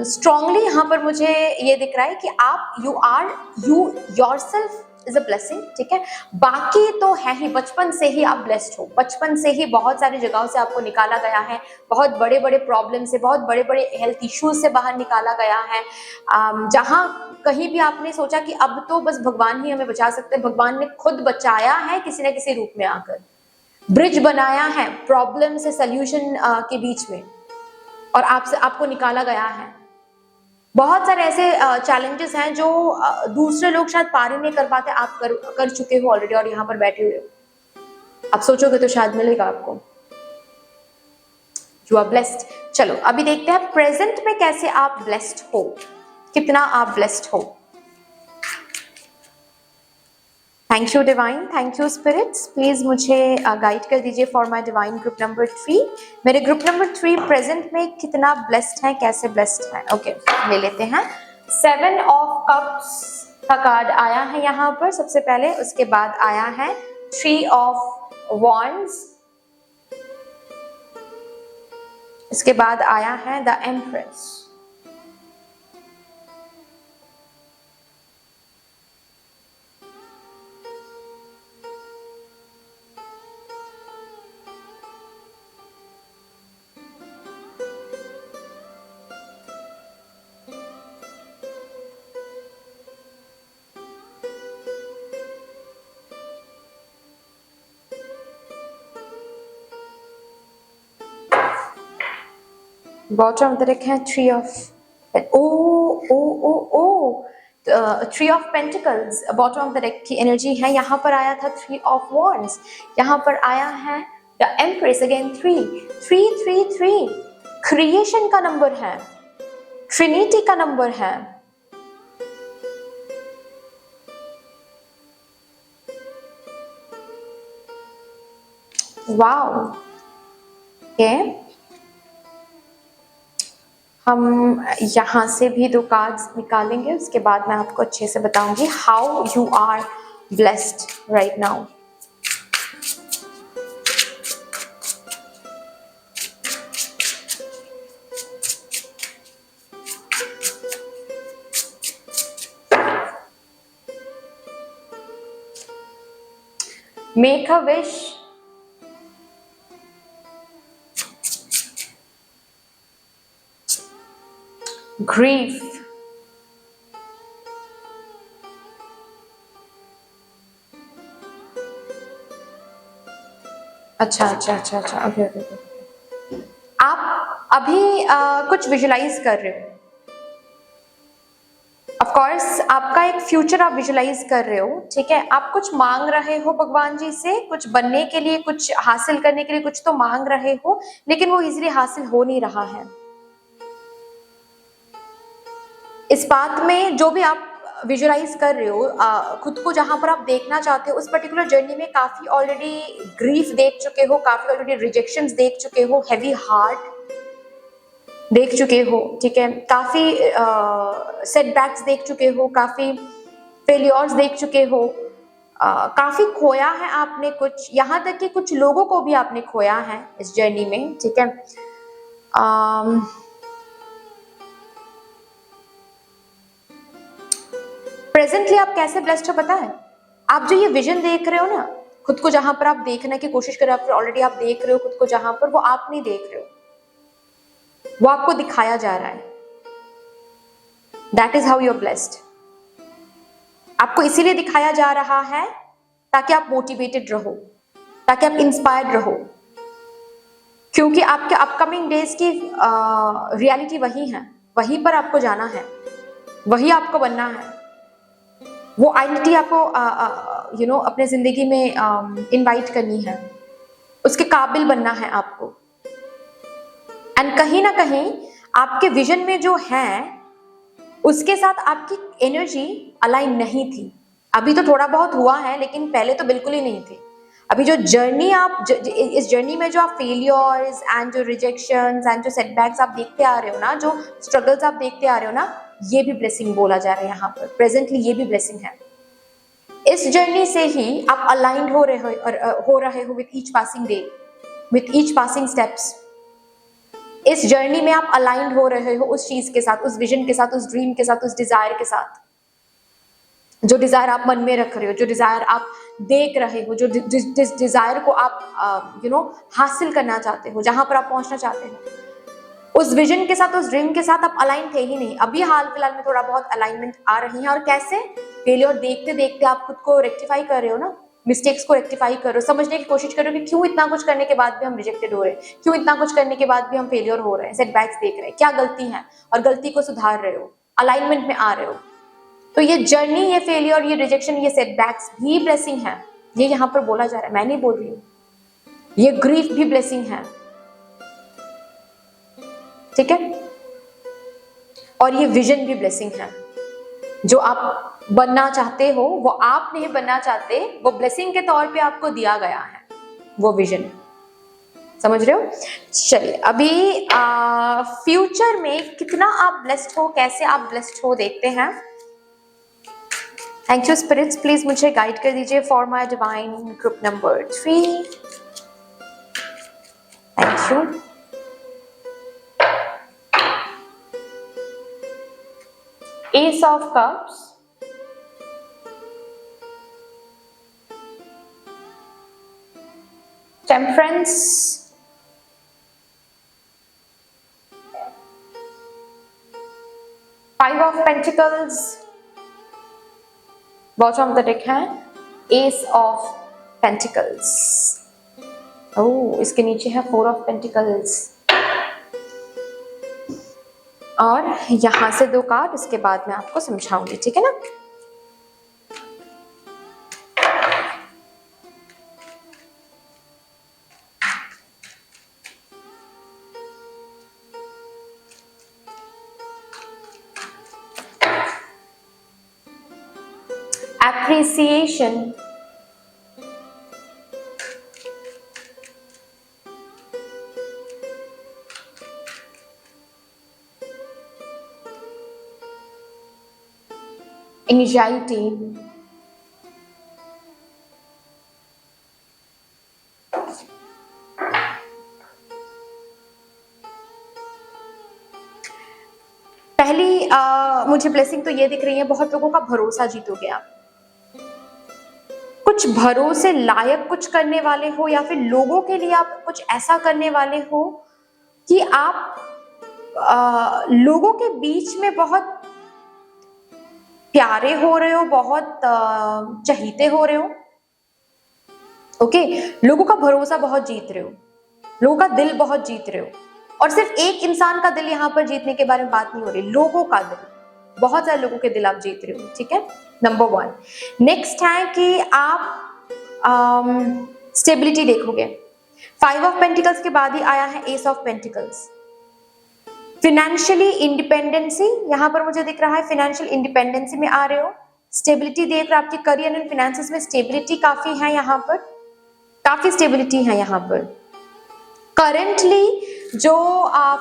A: strongly यहाँ पर मुझे ये दिख रहा है कि आप you yourself is a blessing, ठीक है। बाकी तो है ही, बचपन से ही आप ब्लेस्ड हो, बचपन से ही बहुत सारी जगहों से आपको निकाला गया है, बहुत बड़े बड़े प्रॉब्लम से, बहुत बड़े बड़े हेल्थ इश्यूज से बाहर निकाला गया है। जहाँ कहीं भी आपने सोचा कि अब तो बस भगवान ही हमें बचा सकते हैं, भगवान ने खुद बचाया है किसी न किसी रूप में आकर, ब्रिज बनाया है प्रॉब्लम से सल्यूशन के बीच में, और आपको निकाला गया है। बहुत सारे ऐसे चैलेंजेस हैं जो दूसरे लोग शायद पार ही नहीं कर पाते, आप कर चुके हो ऑलरेडी और यहाँ पर बैठे हुए हो। आप सोचोगे तो शायद मिलेगा आपको। You are blessed. चलो अभी देखते हैं प्रेजेंट में कैसे आप ब्लेस्ड हो, कितना आप ब्लेस्ड हो। Thank you divine, thank you spirits, please मुझे गाइड कर दीजिए for my divine group number 3। मेरे ग्रुप नंबर 3 प्रेजेंट में कितना ब्लेस्ड है, कैसे ब्लेस्ड है। ओके, ले लेते हैं। 7 ऑफ कप्स का कार्ड आया है यहाँ पर सबसे पहले, उसके बाद आया है 3 ऑफ वॉन्ड्स, इसके बाद आया है the empress. Bottom of the deck है 3 of three of pentacles, bottom of the deck की एनर्जी है। यहाँ पर आया था 3 ऑफ वॉन्ड्स, यहाँ पर आया है द एम्प्रेस, अगेन 3 क्रिएशन का नंबर है, ट्रिनिटी का नंबर है। वाओ, ओके, हम यहाँ से भी 2 कार्ड्स निकालेंगे, उसके बाद मैं आपको अच्छे से बताऊंगी how you are blessed right now. Make a wish grief, अच्छा अच्छा अच्छा अच्छा, ओके ओके ओके। आप अभी कुछ विजुलाइज कर रहे हो, ऑफ कोर्स आपका एक फ्यूचर आप विजुलाइज कर रहे हो, ठीक है। आप कुछ मांग रहे हो भगवान जी से, कुछ बनने के लिए, कुछ हासिल करने के लिए कुछ तो मांग रहे हो, लेकिन वो इजीली हासिल हो नहीं रहा है। इस बात में जो भी आप विजुलाइज कर रहे हो, खुद को जहां पर आप देखना चाहते हो, उस पर्टिकुलर जर्नी में काफी ऑलरेडी ग्रीफ देख चुके हो, काफी ऑलरेडी रिजेक्शंस देख चुके हो, हैवी हार्ट देख चुके हो, ठीक है। काफी सेटबैक्स देख चुके हो, काफी फेलियर्स देख चुके हो, काफी खोया है आपने कुछ, यहाँ तक कि कुछ लोगों को भी आपने खोया है इस जर्नी में, ठीक है। प्रेजेंटली आप कैसे ब्लेस्ड हो पता है? आप जो ये विजन देख रहे हो ना, खुद को जहां पर आप देखने की कोशिश कर रहे हो, ऑलरेडी आप देख रहे हो खुद को जहां पर, वो आप नहीं देख रहे हो, वो आपको दिखाया जा रहा है। That is how you are blessed. आपको इसीलिए दिखाया जा रहा है ताकि आप मोटिवेटेड रहो, ताकि आप इंस्पायर्ड रहो, क्योंकि आपके अपकमिंग डेज की रियलिटी वही है, वहीं पर आपको जाना है, वही आपको बनना है। वो आइडेंटिटी आपको यू नो अपने जिंदगी में इनवाइट करनी है, उसके काबिल बनना है आपको। एंड कहीं ना कहीं आपके विजन में जो है उसके साथ आपकी एनर्जी अलाइन नहीं थी। अभी तो थोड़ा बहुत हुआ है, लेकिन पहले तो बिल्कुल ही नहीं थी। अभी जो जर्नी आप इस जर्नी में जो आप फेलियर्स एंड जो रिजेक्शंस एंड जो सेटबैक्स आप देखते आ रहे हो ना, जो स्ट्रगल्स आप देखते आ रहे हो ना, ये भी ब्लेसिंग बोला जा रहा है यहाँ पर। प्रेजेंटली ये भी ब्लेसिंग है। इस जर्नी से ही आप अलाइंड हो रहे हो with each passing day, with each passing steps. इस जर्नी में आप अलाइंड हो रहे हो उस चीज के साथ, उस विजन के साथ, उस ड्रीम के साथ, उस डिजायर के साथ, जो डिजायर आप मन में रख रहे हो, जो डिजायर आप देख रहे हो, जो जिस डिजायर को आप यू नो हासिल करना चाहते हो, जहां पर आप पहुंचना चाहते हो, उस विजन के साथ, उस ड्रीम के साथ आप अलाइन थे ही नहीं। अभी हाल फिलहाल में थोड़ा बहुत अलाइनमेंट आ रही है। और कैसे? फेलियर देखते देखते आप खुद को रेक्टिफाई कर रहे हो ना, मिस्टेक्स को रेक्टिफाई करो, समझने की कोशिश करो कि क्यों इतना कुछ करने के बाद भी हम रिजेक्टेड हो रहे हैं, क्यों इतना कुछ करने के बाद भी हम फेलियर हो रहे हैं, सेटबैक्स देख रहे हैं, क्या गलती है, और गलती को सुधार रहे हो, अलाइनमेंट में आ रहे हो। तो ये जर्नी, ये फेलियर, ये रिजेक्शन, ये सेटबैक्स भी ब्लेसिंग है। ये यहाँ पर बोला जा रहा है, मैं नहीं बोल रही हूँ। ये ग्रीफ भी ब्लेसिंग है, ठीक है। और ये विजन भी ब्लेसिंग है। जो आप बनना चाहते हो वो आप नहीं बनना चाहते, वो ब्लेसिंग के तौर पे आपको दिया गया है, वो विजन। समझ रहे हो? चलिए, अभी फ्यूचर में कितना आप ब्लेस्ड हो, कैसे आप ब्लेस्ड हो, देखते हैं। थैंक यू स्पिरिट्स, प्लीज मुझे गाइड कर दीजिए for my divine group number 3। Thank you. Ace of Cups, Temperance, Five of Pentacles, bottom of the deck है Ace of Pentacles। ओह, इसके नीचे है Four of Pentacles। और यहां से 2 कार्ड, उसके बाद मैं आपको समझाऊंगी, ठीक है ना। एप्रिसिएशन, एंजाइटी, पहली मुझे ब्लेसिंग तो ये दिख रही है, बहुत लोगों का भरोसा जीतोगे आप। कुछ भरोसे लायक कुछ करने वाले हो, या फिर लोगों के लिए आप कुछ ऐसा करने वाले हो कि आप लोगों के बीच में बहुत प्यारे हो रहे हो, बहुत चहीते हो रहे हो। ओके, लोगों का भरोसा बहुत जीत रहे हो, लोगों का दिल बहुत जीत रहे हो। और सिर्फ एक इंसान का दिल यहाँ पर जीतने के बारे में बात नहीं हो रही, लोगों का दिल, बहुत सारे लोगों के दिल आप जीत रहे हो। ठीक है, नंबर 1। नेक्स्ट है कि आप स्टेबिलिटी देखोगे। 5 ऑफ पेंटिकल्स के बाद ही आया है S of pentacles. Financially independency यहाँ पर मुझे दिख रहा है, फिनेंशियल इंडिपेंडेंसी में आ रहे हो। स्टेबिलिटी देख रहे हो, आपके करियर एंड फिनेंसेस में स्टेबिलिटी काफी है, यहाँ पर काफी स्टेबिलिटी है। यहाँ पर करंटली जो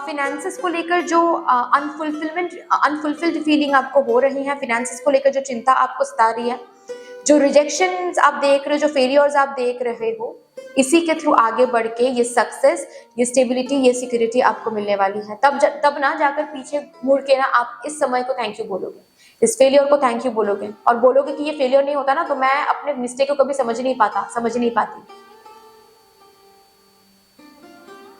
A: फिनेंसेस को लेकर जो अनफुलफिल्ड फीलिंग आपको हो रही है, फिनेंसेस को लेकर जो चिंता आपको सता रही है, जो रिजेक्शंस आप देख रहे हो, जो फेलियर्स आप देख रहे हो, इसी के थ्रू आगे बढ़ के ये सक्सेस, ये स्टेबिलिटी, ये सिक्योरिटी आपको मिलने वाली है। तब ना जाकर पीछे मुड़ के ना आप इस समय को थैंक यू बोलोगे, इस फेलियर को थैंक यू बोलोगे, और बोलोगे कि ये फेलियर नहीं होता ना तो मैं अपने मिस्टेक को कभी समझ नहीं पाती।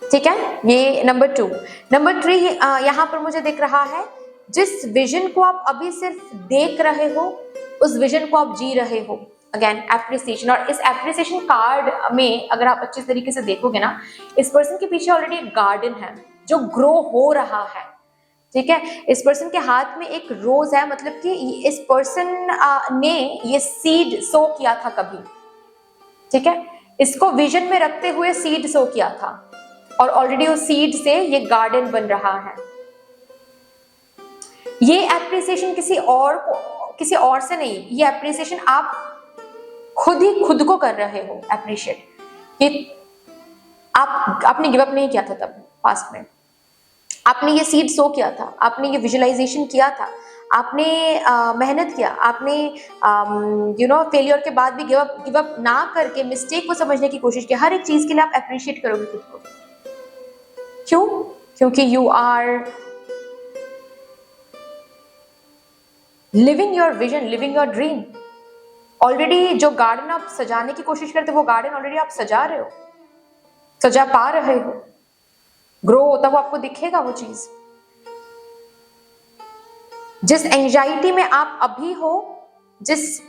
A: ठीक है, ये नंबर 2। नंबर 3 यहाँ पर मुझे दिख रहा है, जिस विजन को आप अभी सिर्फ देख रहे हो, उस विजन को आप जी रहे हो। अगेन एप्रिसिएशन, और इस एप्रिसिएशन कार्ड में अगर आप अच्छे तरीके से देखोगे ना, इस पर्सन के पीछे ऑलरेडी एक गार्डन है जो ग्रो हो रहा है। ठीक है, इस पर्सन के हाथ में एक रोज है, मतलब कि इस पर्सन ने ये सीड सो किया था कभी। ठीक है, इसको विजन में रखते हुए सीड सो किया था, और ऑलरेडी उस सीड से ये गार्डन बन रहा है। ये एप्रिसिएशन किसी और से नहीं, ये एप्रिसिएशन आप खुद ही खुद को कर रहे हो एप्रिशिएट, कि आपने गिव अप नहीं किया था, तब पास्ट में आपने ये सीड सो किया था, आपने ये विजुअलाइजेशन किया था, आपने मेहनत किया, आपने फेलियर के बाद भी गिव अप ना करके मिस्टेक को समझने की कोशिश की। हर एक चीज के लिए आप अप्रिशिएट करोगे खुद को। क्यों? क्योंकि you are living your vision, living your dream. Already जो गार्डन आप सजाने की कोशिश करते हो, वो गार्डन ऑलरेडी आप सजा रहे हो, सजा पा रहे हो, ग्रो होता हुआ आपको दिखेगा वो चीज। जिस एंजाइटी में आप अभी हो, जिस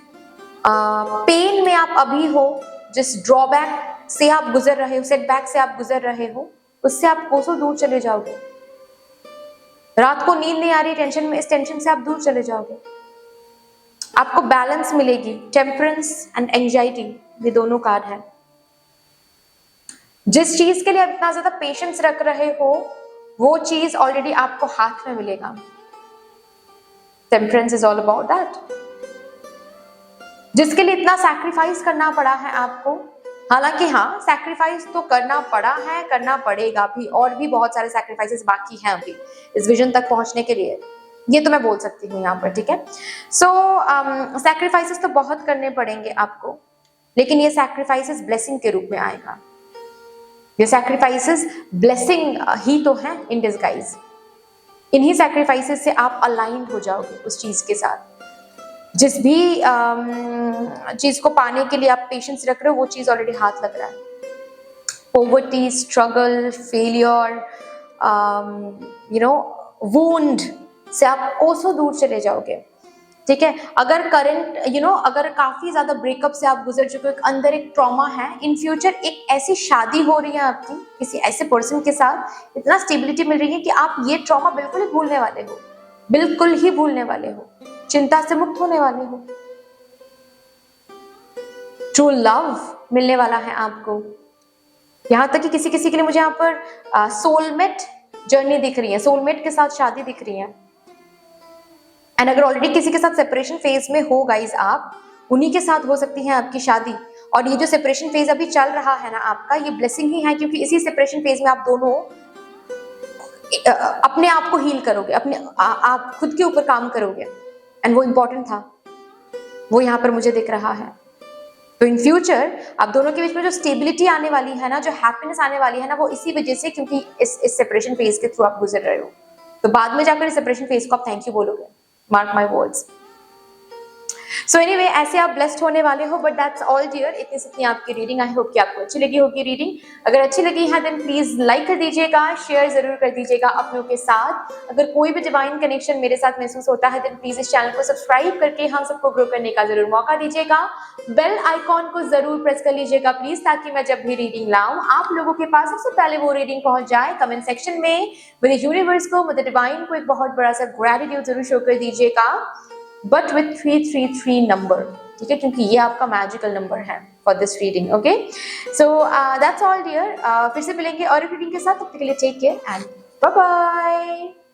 A: पेन में आप अभी हो, जिस ड्रॉबैक से आप गुजर रहे हो, सेटबैक से आप गुजर रहे हो, उससे आप कोसों दूर चले जाओगे। रात को नींद नहीं आ रही टेंशन में, इस टेंशन से आप दूर चले जाओगे। आपको बैलेंस मिलेगी। टेम्परेंस एंड एंजाइटी, ये दोनों कार्ड है। जिस चीज के लिए आप इतना ज्यादा पेशेंस रख रहे हो, वो चीज ऑलरेडी आपको हाथ में मिलेगा। Temperance is all about that. जिसके लिए इतना सैक्रिफाइस करना पड़ा है आपको, हालांकि हाँ, सैक्रिफाइस तो करना पड़ा है, करना पड़ेगा भी, और भी बहुत सारे सैक्रिफाइसेस बाकी हैं अभी इस विजन तक पहुंचने के लिए, ये तो मैं बोल सकती हूँ यहाँ पर। ठीक है, सो सैक्रिफाइसेस तो बहुत करने पड़ेंगे आपको, लेकिन ये सैक्रिफाइसेस ब्लेसिंग के रूप में आएगा। ये सैक्रिफाइसेस ब्लेसिंग ही तो है इन डिस्गाइज। इन्हीं सैक्रिफाइसेस से आप अलाइन हो जाओगे उस चीज के साथ। जिस भी चीज को पाने के लिए आप पेशेंस रख रहे हो, वो चीज ऑलरेडी हाथ लग रहा है। पोवर्टी, स्ट्रगल, फेलियर, वुंड से आप कोसों दूर चले जाओगे। ठीक है, अगर अगर काफी ज्यादा ब्रेकअप से आप गुजर चुके हो, अंदर एक ट्रॉमा है, इन फ्यूचर एक ऐसी शादी हो रही है आपकी किसी ऐसे पर्सन के साथ, इतना स्टेबिलिटी मिल रही है कि आप ये ट्रॉमा बिल्कुल ही भूलने वाले हो, बिल्कुल ही भूलने वाले हो, चिंता से मुक्त होने वाले हो। ट्रू लव मिलने वाला है आपको। यहाँ तक कि किसी किसी के लिए मुझे यहाँ पर सोलमेट जर्नी दिख रही है, सोलमेट के साथ शादी दिख रही है। एंड अगर ऑलरेडी किसी के साथ सेपरेशन फेज में हो गाइज, आप उन्हीं के साथ हो सकती है आपकी शादी। और ये जो सेपरेशन फेज अभी चल रहा है ना आपका, ये ब्लेसिंग ही है, क्योंकि इसी सेपरेशन फेज में आप दोनों अपने आप को हील करोगे, अपने आप खुद के ऊपर काम करोगे, एंड वो इंपॉर्टेंट था, वो यहाँ पर मुझे दिख रहा है। तो इन फ्यूचर आप दोनों के बीच में जो स्टेबिलिटी आने वाली है ना, जो हैप्पीनेस आने वाली है ना, वो इसी वजह से, क्योंकि इस सेपरेशन फेज के थ्रू आप गुजर रहे हो। तो बाद में जाकर इस सेपरेशन फेज को आप थैंक यू बोलोगे, mark my words. So anyway ऐसे आप ब्लेस्ड होने वाले हो, बट दैट्स ऑल डियर। इतनी से इतनी आपकी रीडिंग। आई होप कि आपको अच्छी लगी होगी रीडिंग। अगर अच्छी लगी है देन प्लीज लाइक कर दीजिएगा, शेयर जरूर कर दीजिएगा अपनों के साथ। अगर कोई भी डिवाइन कनेक्शन मेरे साथ महसूस होता है देन प्लीज इस चैनल को सब्सक्राइब करके हम सबको ग्रो करने का जरूर मौका दीजिएगा। बेल आइकॉन को जरूर प्रेस कर लीजिएगा प्लीज, ताकि मैं जब भी रीडिंग लाऊं आप लोगों के पास सबसे पहले वो रीडिंग पहुंच जाए। कमेंट सेक्शन में मेरे यूनिवर्स को, मुझे डिवाइन को एक बहुत बड़ा सा ग्रेटिट्यूड जरूर शो कर दीजिएगा, बट विथ 333 नंबर, ठीक है, क्योंकि ये आपका मैजिकल नंबर है for this reading. Okay, so that's all dear. फिर से मिलेंगे और एक रीडिंग के साथ, तब तक के लिए take care and bye bye.